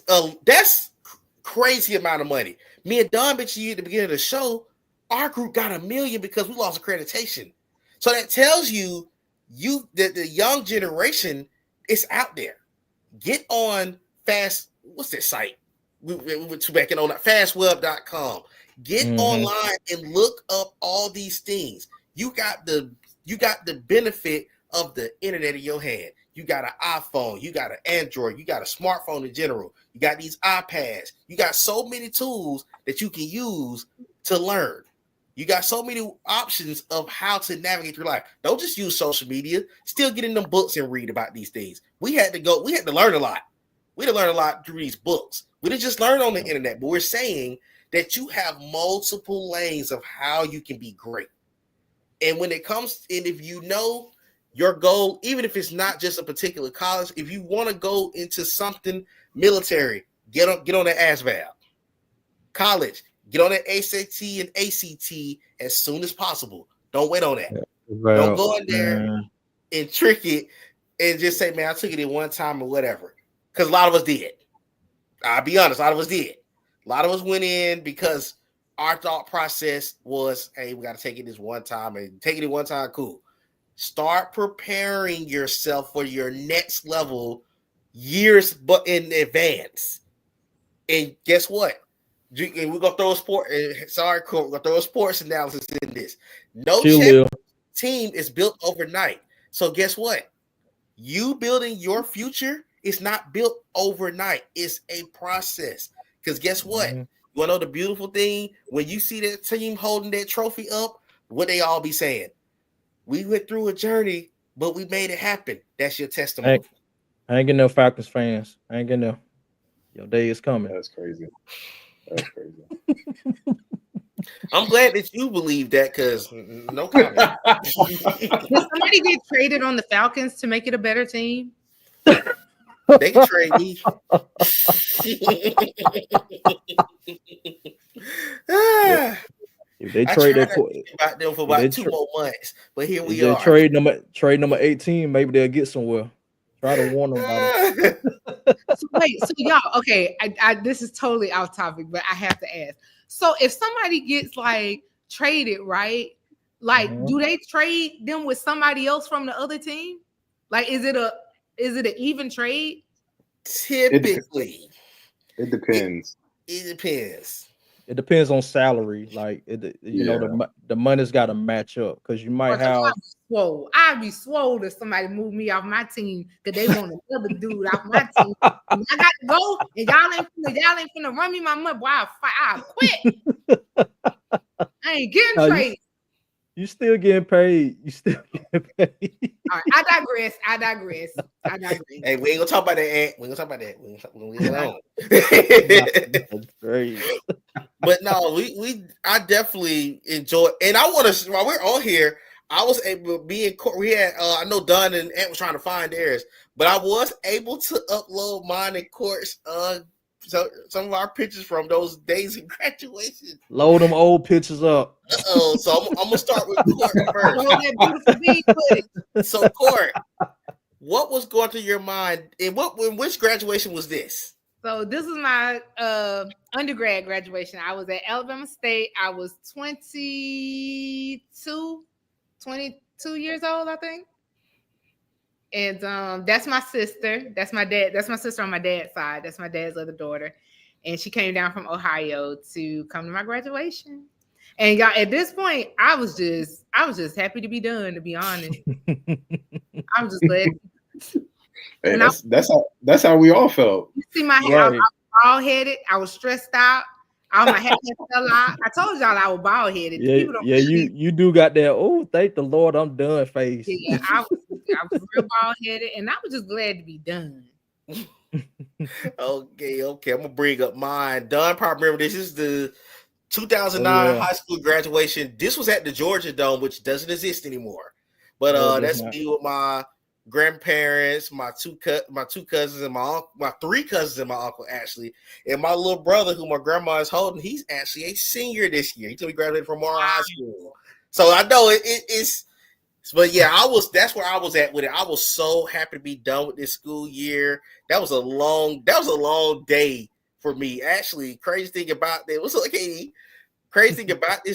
crazy amount of money. Me and Don mentioned you at the beginning of the show. Our group got $1 million because we lost accreditation. So that tells you that the young generation is out there. Get on what's that site? We went to back in on fastweb.com. Get online and look up all these things. You got the benefit of the internet in your hand. You got an iPhone, you got an Android, you got a smartphone in general. You got these iPads. You got so many tools that you can use to learn. You got so many options of how to navigate your life. Don't just use social media. Still get in them books and read about these things. We had to learn a lot. We didn't learn a lot through these books. We didn't just learn on the internet, but we're saying that you have multiple lanes of how you can be great. And when it comes, and if you know your goal, even if it's not just a particular college, if you want to go into something military, get on that ASVAB. College, get on that SAT and ACT as soon as possible. Don't wait on that. Don't go in there and trick it and just say, man, I took it in one time or whatever. Because a lot of us did. I'll be honest, a lot of us did. A lot of us went in because our thought process was, hey, we got to take it this one time, and taking it one time, cool. Start preparing yourself for your next level years but in advance. And guess what? We're gonna throw a sport. Sorry, Court, we're gonna throw a sports analysis in this. No team is built overnight. So guess what? You building your future is not built overnight. It's a process. Because guess what? You want to know the beautiful thing? When you see that team holding that trophy up, what they all be saying? We went through a journey, but we made it happen. That's your testimony. I ain't getting no Falcons fans. I ain't getting no. Your day is coming. That's crazy. That's crazy. I'm glad that you believe that, because no comment. Did somebody get traded on the Falcons to make it a better team? They can trade me. If they trade that about them for about 2 more months, but here we are. Trade number 18, maybe they'll get somewhere. Try to warn them about it. So y'all, okay, I this is totally off topic, but I have to ask. So if somebody gets like traded, right? Like, do they trade them with somebody else from the other team? Like, is it an even trade? Typically, it depends. It depends. It depends on salary. Like, you know, the money's got to match up, because you might have. I'd be swole if somebody moved me off my team because they want another dude off my team. And I got to go, and y'all ain't finna run me my money. Boy, I'll quit. I ain't getting traded. You still getting paid. You still getting paid. All right, I digress. Hey, we ain't gonna talk about that, Aunt. We ain't gonna talk about that. We ain't gonna That's great. But no, I definitely enjoy, and I want to, while we're on here, I was able to be in court. We had, I know Don and Ant was trying to find theirs, but I was able to upload mine in Court's, so some of our pictures from those days of graduation. Load them old pictures up. So I'm gonna start with Court first. So Court, what was going through your mind, and which graduation was this? So this is my undergrad graduation. I was at Alabama State. I was 22 years old, I think. And that's my sister. That's my dad. That's my sister on my dad's side. That's my dad's other daughter. And she came down from Ohio to come to my graduation. And y'all, at this point, I was just happy to be done, to be honest. I was just glad. Hey, that's how we all felt. You see my hair, I was bald headed. I was stressed out. All my hair fell out. I told y'all I was bald headed. You do got that. Oh, thank the Lord, I'm done face. Yeah, I was real bald headed, and I was just glad to be done. Okay. I'm gonna bring up mine. Don probably remember this is the 2009 high school graduation. This was at the Georgia Dome, which doesn't exist anymore. But that's me with my grandparents, my two cousins, and my three cousins and my uncle, actually, and my little brother, who my grandma is holding. He's actually a senior this year. He told me graduated from Morrow High School, so I know it's. But yeah, that's where I was at with it. I was so happy to be done with this school year. That was a long day for me. Actually, crazy thing about this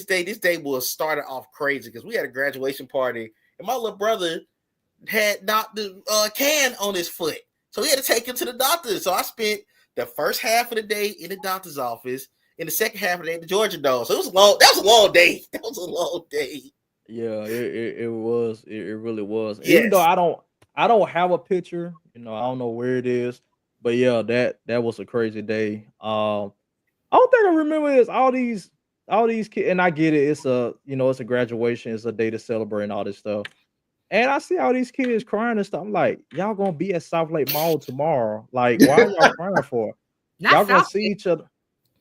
day was started off crazy because we had a graduation party, and my little brother had knocked the can on his foot, so he had to take him to the doctor. So I spent the first half of the day in the doctor's office, and the second half of the day at the Georgia Dome. So it was long. That was a long day. That was a long day. Yeah, it was. It really was. Yes. Even though I don't have a picture, I don't know where it is, but yeah, that was a crazy day. All thing I remember is all these kids, and I get it. It's a it's a graduation. It's a day to celebrate and all this stuff. And I see all these kids crying and stuff. I'm like, y'all gonna be at South Lake Mall tomorrow. Like, why are y'all crying for? Not Y'all gonna South. see each other.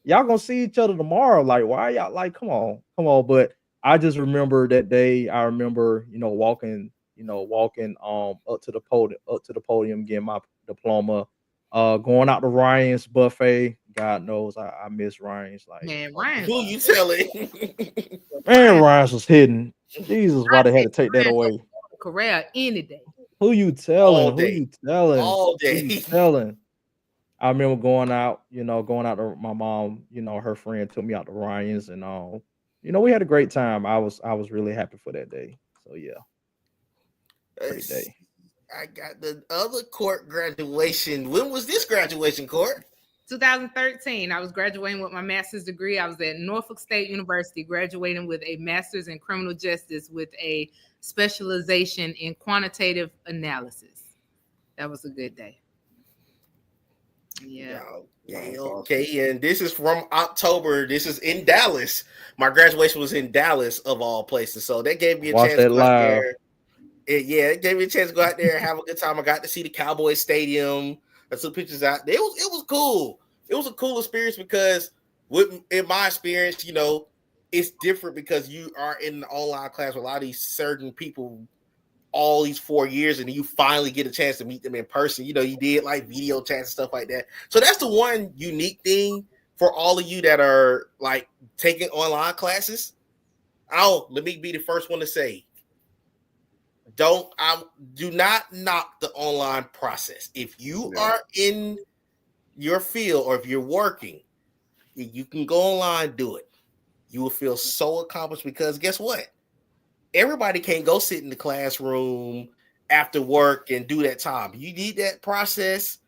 Y'all gonna see each other tomorrow. Like, why are y'all like, come on. But I just remember that day. I remember, walking up to the podium, getting my diploma, going out to Ryan's buffet. God knows I miss Ryan's. Like, Man, oh my Ryan's Who God. you telling? Man, Ryan. Ryan's was hidden. Jesus, why I they had take to take that Ryan's away? over Corral any day. Who you All telling? Who day. you telling? All Who you day. telling? I remember going out to my mom, her friend took me out to Ryan's and we had a great time. I was really happy for that day. So yeah, great Let's- day. I got the other court graduation. When was this graduation, Court? 2013, I was graduating with my master's degree. I was at Norfolk State University, graduating with a master's in criminal justice with a specialization in quantitative analysis. That was a good day. Yeah. Okay, That's okay. And this is from October. This is in Dallas. My graduation was in Dallas, of all places. So that gave me a Watch chance to that go out live. there. It gave me a chance to go out there and have a good time. I got to see the Cowboy Stadium. I took pictures out there. It was cool. It was a cool experience because in my experience, it's different because you are in an online class with a lot of these certain people all these 4 years, and you finally get a chance to meet them in person. You did like video chats and stuff like that. So that's the one unique thing for all of you that are like taking online classes. Let me be the first one to say, do not knock the online process. If you are in your field or if you're working, you can go online, do it. You will feel so accomplished because guess what? Everybody can't go sit in the classroom after work and do that time. You need that process.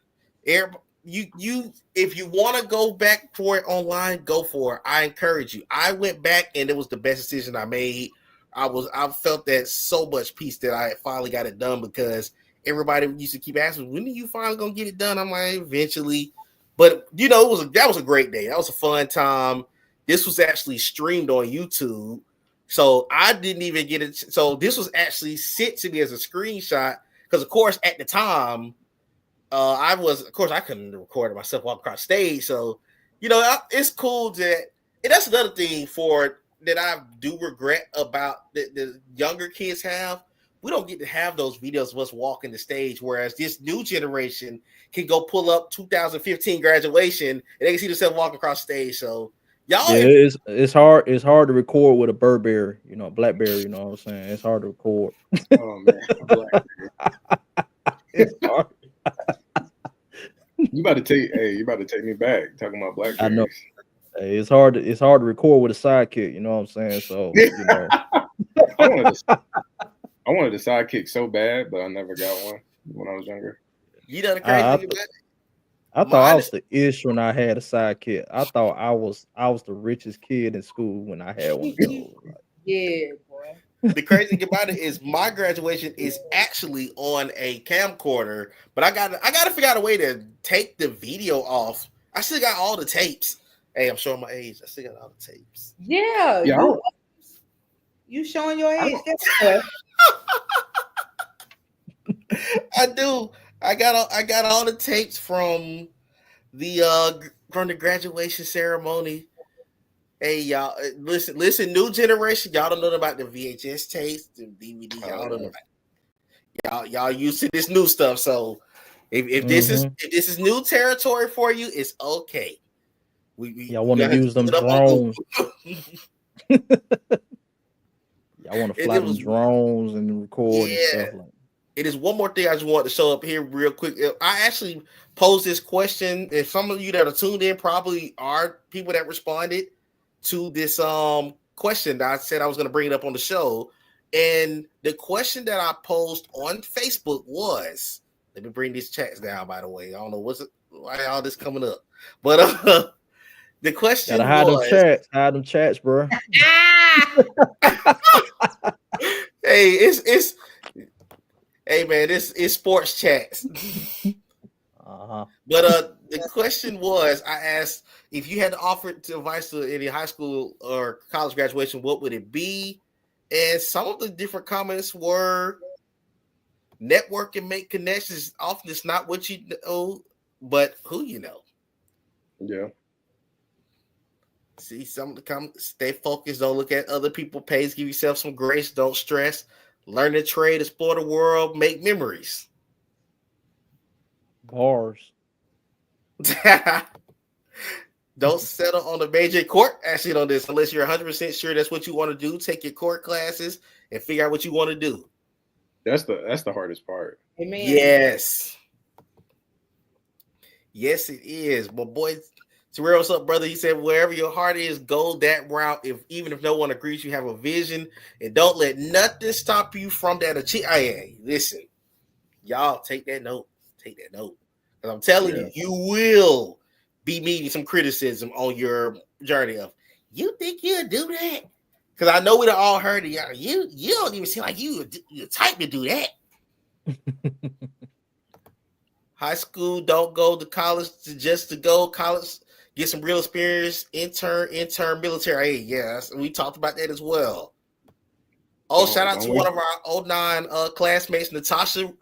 If you want to go back for it online, go for it. I encourage you. I went back and it was the best decision I made. I felt that so much peace that I finally got it done because everybody used to keep asking, when are you finally gonna get it done? I'm like, eventually. But that was a great day. That was a fun time. This was actually streamed on YouTube. So I didn't even get it. So this was actually sent to me as a screenshot because, of course, at the time, I couldn't record it myself walk across stage. So, it's cool and that's another thing that I do regret about the younger kids have. We don't get to have those videos of us walking the stage, whereas this new generation can go pull up 2015 graduation and they can see themselves walking across stage. So, Yeah, it's hard. It's hard to record with a Burberry, BlackBerry. You know what I'm saying? It's hard to record. Oh man, It's hard. you about to take me back talking about I know. Blackberries. Hey, it's hard. It's hard to record with a sidekick. You know what I'm saying? So I wanted a sidekick so bad, but I never got one when I was younger. You know the crazy thing about it? I thought I was the ish when I had a sidekick. I thought I was the richest kid in school when I had one of those. Yeah, boy. The crazy thing about it is my graduation is actually on a camcorder, but I gotta figure out a way to take the video off. I still got all the tapes. Hey, I'm showing my age. I still got all the tapes. Yeah. You showing your age? I do. I got all the tapes from the graduation ceremony. Hey y'all, listen, new generation. Y'all don't know about the VHS tapes, the DVD. Y'all don't know about y'all used to this new stuff. So if this is new territory for you, it's okay. Y'all want to use them drones. Y'all want to fly them drones and record and stuff like that. It is one more thing I just want to show up here real quick. I actually posed this question. If some of you that are tuned in probably are people that responded to this question that I said I was going to bring it up on the show. And the question that I posed on Facebook was, let me bring these chats down, by the way. I don't know why all this coming up. But the question was, hide them chats, bro. Hey man, it's sports chats. Uh-huh. But the question was, I asked if you had to offer advice to any high school or college graduation, what would it be? And some of the different comments were Network and make connections. Often it's not what you know, but who you know. Yeah. See, some come stay focused. Don't look at other people's pace. Give yourself some grace. Don't stress. Learn to trade, explore the world, make memories. Bars. Don't settle on the major court action on this unless you're 100% sure that's what you want to do. Take your court classes and figure out what you want to do. That's the hardest part. Amen. Yes. Yes, it is. But boy, Terrell, what's up, brother? He said, wherever your heart is, go that route. Even if no one agrees, you have a vision, and don't let nothing stop you from that achievement. Listen, y'all take that note. Take that note. Because I'm telling you, you will be meeting some criticism on your journey of, you think you'll do that? Because I know we done all heard it. You don't even seem like you're type to do that. High school, don't go to college just to go college, get some real experience, intern military. Hey, yes, we talked about that as well. Oh, shout out to one of our 09 classmates, Natasha.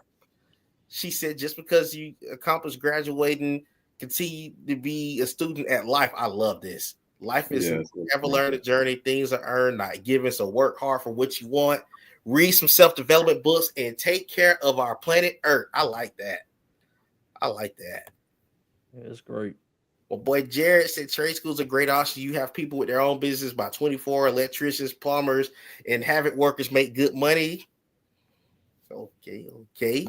She said, just because you accomplished graduating, continue to be a student at life. I love this. Life is an ever-learning journey. Things are earned, not given. So work hard for what you want. Read some self-development books and take care of our planet Earth. I like that. Yeah, it's great. Well, boy, Jared said trade schools are great option. You have people with their own business by 24, electricians, plumbers, and Havoc workers make good money. Okay.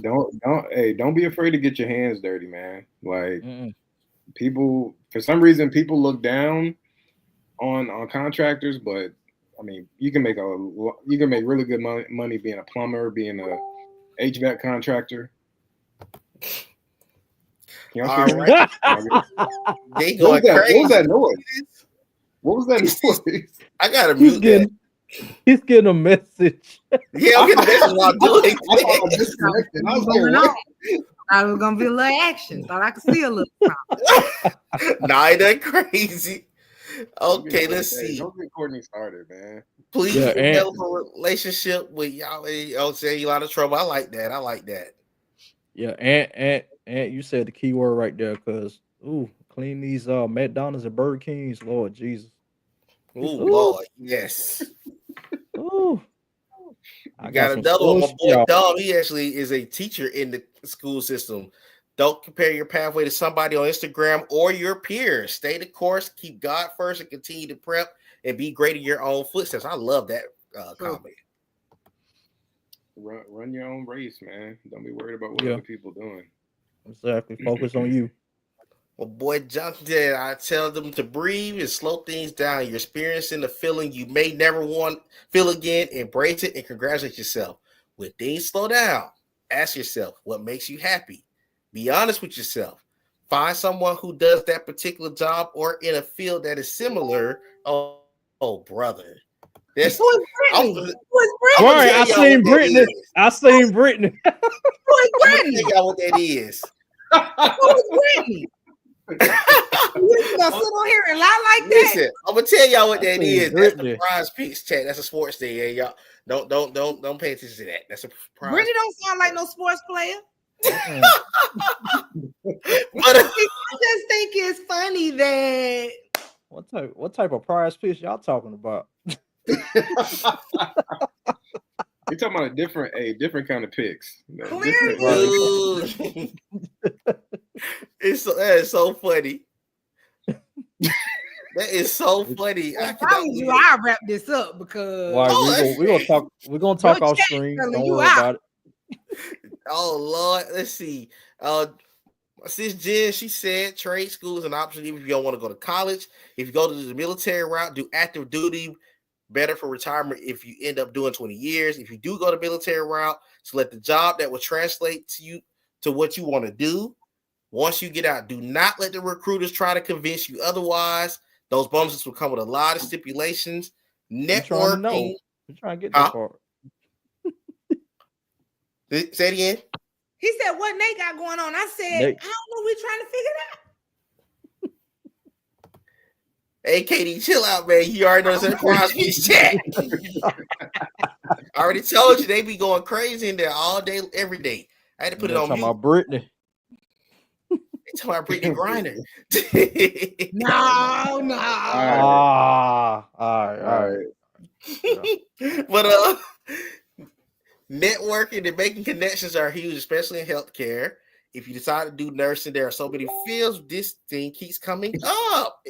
Don't be afraid to get your hands dirty, man. Like people, for some reason, people look down on contractors, but I mean, you can make really good money being a plumber, being a HVAC contractor. All right. They going crazy. What was that noise? What was that noise? I gotta mute that. He's getting a message. Yeah, I'm getting a message while doing it. I was gonna be a little action. Thought I could see a little something. Nah, it ain't crazy. Okay, let's see. Don't get Cortney started, man. Please develop a relationship with y'all. I'll say you a lot of trouble. I like that. Yeah, and you said the key word right there, because clean these McDonald's and Burger Kings, Lord Jesus. Lord, yes. I got another one. My boy Dom, he actually is a teacher in the school system. Don't compare your pathway to somebody on Instagram or your peers. Stay the course, keep God first, and continue to prep and be great in your own footsteps. I love that comment. Run your own race, man. Don't be worried about what other people doing. Exactly. Focus on you. Well, boy, Johnson said, I tell them to breathe and slow things down. You're experiencing a feeling you may never want to feel again. Embrace it and congratulate yourself. When things slow down, ask yourself what makes you happy. Be honest with yourself. Find someone who does that particular job or in a field that is similar. Oh brother. Who's Brittany? Right, I seen Brittany. Who is Brittany? Tell y'all what that is. Who is Brittany? You gonna sit on here and lie like that? Listen, I'm gonna tell y'all what that is. That's the prize picks chat. That's a sports thing. Yeah, y'all don't pay attention to that. That's a prize. Brittany don't sound like no sports player. But I just think it's funny that what type of prize pitch y'all talking about? You're talking about a different kind of picks. That is so funny. That is so funny. If I was you, I'll wrap this up because we're gonna talk off screen. Don't worry about it. Oh Lord, let's see. Sis Jen, she said trade school is an option even if you don't want to go to college. If you go to the military route, do active duty. Better for retirement if you end up doing 20 years. If you do go the military route, select the job that will translate to you to what you want to do. Once you get out, do not let the recruiters try to convince you otherwise. Those bonuses will come with a lot of stipulations. Networking. You're trying to get that part. Say it again. He said, what Nate got going on? I said, I don't know. We're trying to figure it out. Hey, Katie, chill out, man. You already know the Crosby's chat. I already told you they be going crazy in there all day, every day. I had to put it on talking mute. about Brittany. They talking about Brittany Griner. No. All right. But networking and making connections are huge, especially in healthcare. If you decide to do nursing, there are so many fields. This thing keeps coming up.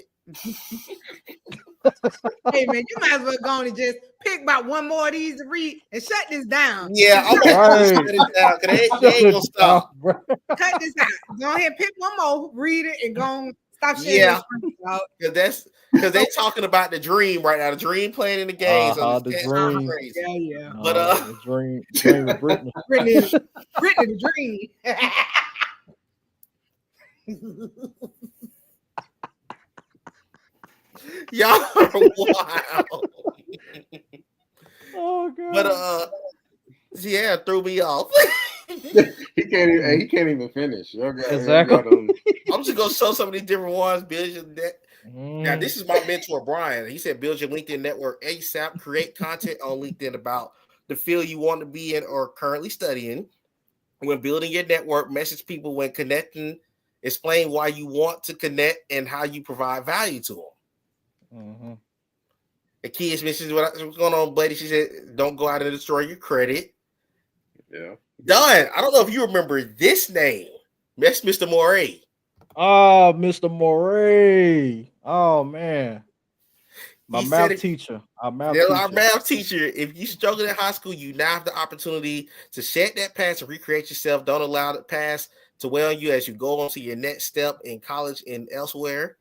Hey man, you might as well go on and just pick about one more of these to read and shut this down. Yeah, I'm gonna shut it down because they ain't gonna stop. Cut this out. Go ahead, pick one more, read it, and go on. Stop sharing Yeah, because they talking about the dream right now. The dream playing in the games. The dream. Yeah. But the dream with Brittany. Brittany the dream. Y'all are wild. Oh god. But yeah, threw me off. He can't even finish. Exactly. I'm just gonna show some of these different ones. Build your net. Now, this is my mentor, Brian. He said, build your LinkedIn network ASAP. Create content on LinkedIn about the field you want to be in or currently studying. When building your network, message people when connecting. Explain why you want to connect and how you provide value to them. Mm-hmm. The key is mentioned what's going on, buddy. She said, don't go out and destroy your credit. Yeah. Don, I don't know if you remember this name. That's Mr. Moray. Oh, Mr. Moray. Oh man. Our math teacher. Our math teacher. If you struggled in high school, you now have the opportunity to shed that past and recreate yourself. Don't allow the past to weigh on you as you go on to your next step in college and elsewhere.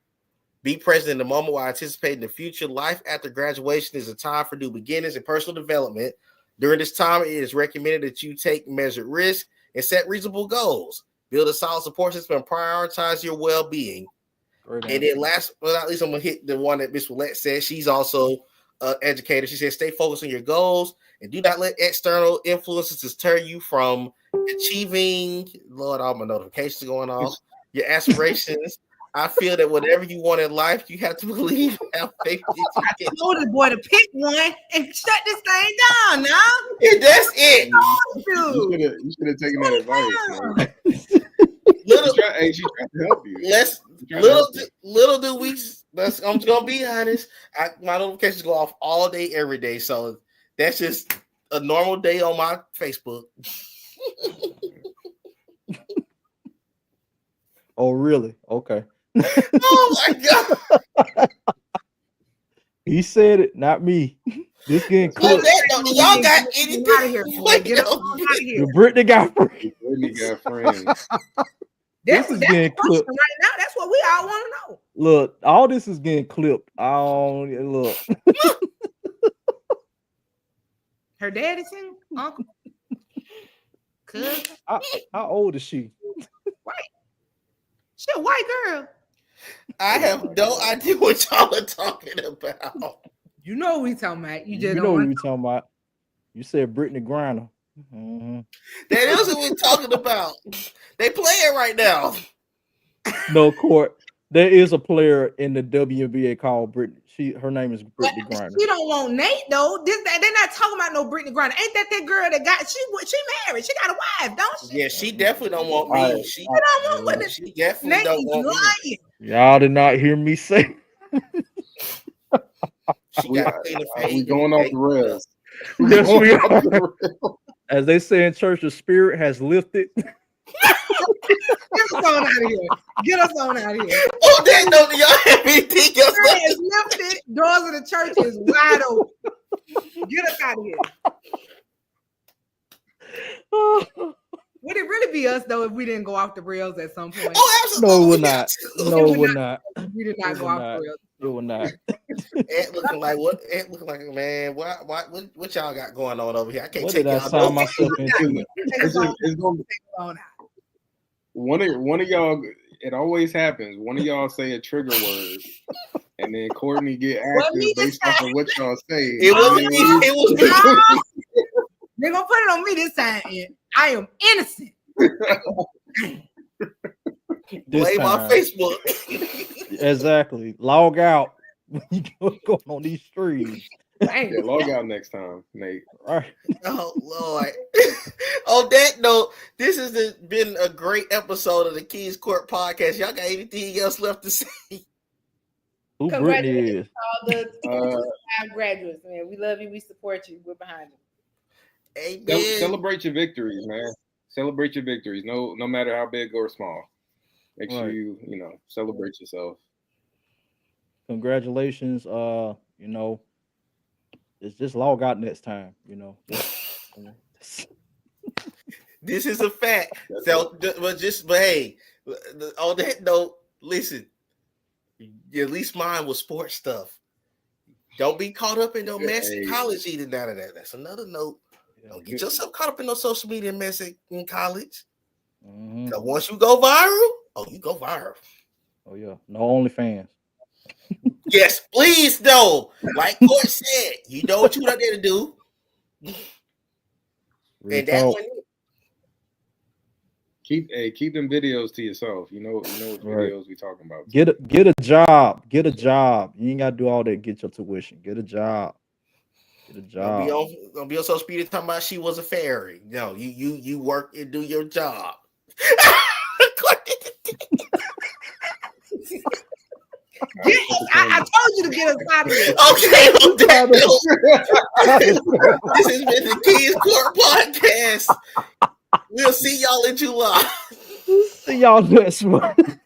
Be present in the moment while anticipating the future. Life after graduation is a time for new beginnings and personal development. During this time, it is recommended that you take measured risks and set reasonable goals. Build a solid support system and prioritize your well-being. And then last but not least, I'm going to hit the one that Miss Willette said. She's also an educator. She said, stay focused on your goals and do not let external influences deter you from achieving, Lord, all my notifications going off, your aspirations. I feel that whatever you want in life, you have to believe and have faith. I told the boy to pick one and shut this thing down now. And that's it. You should have taken that advice. She tried to help you. Little do we. I'm just gonna be honest. My notifications go off all day, every day. So that's just a normal day on my Facebook. Oh, really? Okay. Oh my god. He said it, not me. This getting clipped. Y'all got anything? Get out of here. Brittany got friends. Brittany got friends. That's getting clipped right now. That's what we all want to know. Look, all this is getting clipped. Look. Her daddy single? Uncle? Cousin? How old is she? White. She a white girl. I have no idea what y'all are talking about. You know what we talking about. You just know what we talking about. You said Brittany Griner. Mm-hmm. That is what we're talking about. They playing right now. No, Court. There is a player in the WNBA called Brittany. Her name is Brittany Griner. She don't want Nate though. They're not talking about no Brittany Griner. Ain't that girl that got she married? She got a wife, don't she? Yeah, she definitely don't want me. She don't want she definitely don't want me. Y'all did not hear me say. We going off the rails. Yes, we are. As they say in church, the spirit has lifted. Get us on out of here. Get us on out of here. Oh, that no, y'all have anything else? Spirit is lifted. Doors of the church is wide open. Get us out of here. Would it really be us though if we didn't go off the rails at some point? Oh, absolutely. No, we're not. No, we're not. We did not go off the rails. It will not. Ant looking like what? Ant looking like, man. What y'all got going on over here? I can't what take did I sign myself into? It's gonna be one of y'all. It always happens. One of y'all say a trigger word, and then Cortney get active based off of what y'all say. It was me. They're gonna put it on me this time. I am innocent. Blame my Facebook. Exactly. Log out. when you going on these streams. Dang. Yeah, log out next time, Nate. Right. Oh Lord. On that note, this has been a great episode of the Kings Cort podcast. Y'all got anything else left to say? Who Brittany is? All the graduates, man. We love you. We support you. We're behind you. Amen. Celebrate your victories, man. Celebrate your victories. No matter how big or small. Make sure you celebrate yourself. Congratulations. It's just log out next time, This is a fact. So, but hey, on that note, listen. At least mine was sports stuff. Don't be caught up in no mess in college either. None of that. That's another note. Don't get yourself caught up in no social media mess in college. Mm-hmm. So once you go viral, you go viral. Oh yeah, no OnlyFans. Yes, please, no. Like Court said, you know what you out there to do. And that one. Keep them videos to yourself. You know what videos we talking about. Get a job. Get a job. You ain't gotta do all that. Get your tuition. Get a job. Get a job. Don't be on social media talking about she was a fairy. No, you work and do your job. I told you to get us out of here. Okay, this has been the Kings Cort podcast. We'll see y'all in July. See y'all next month.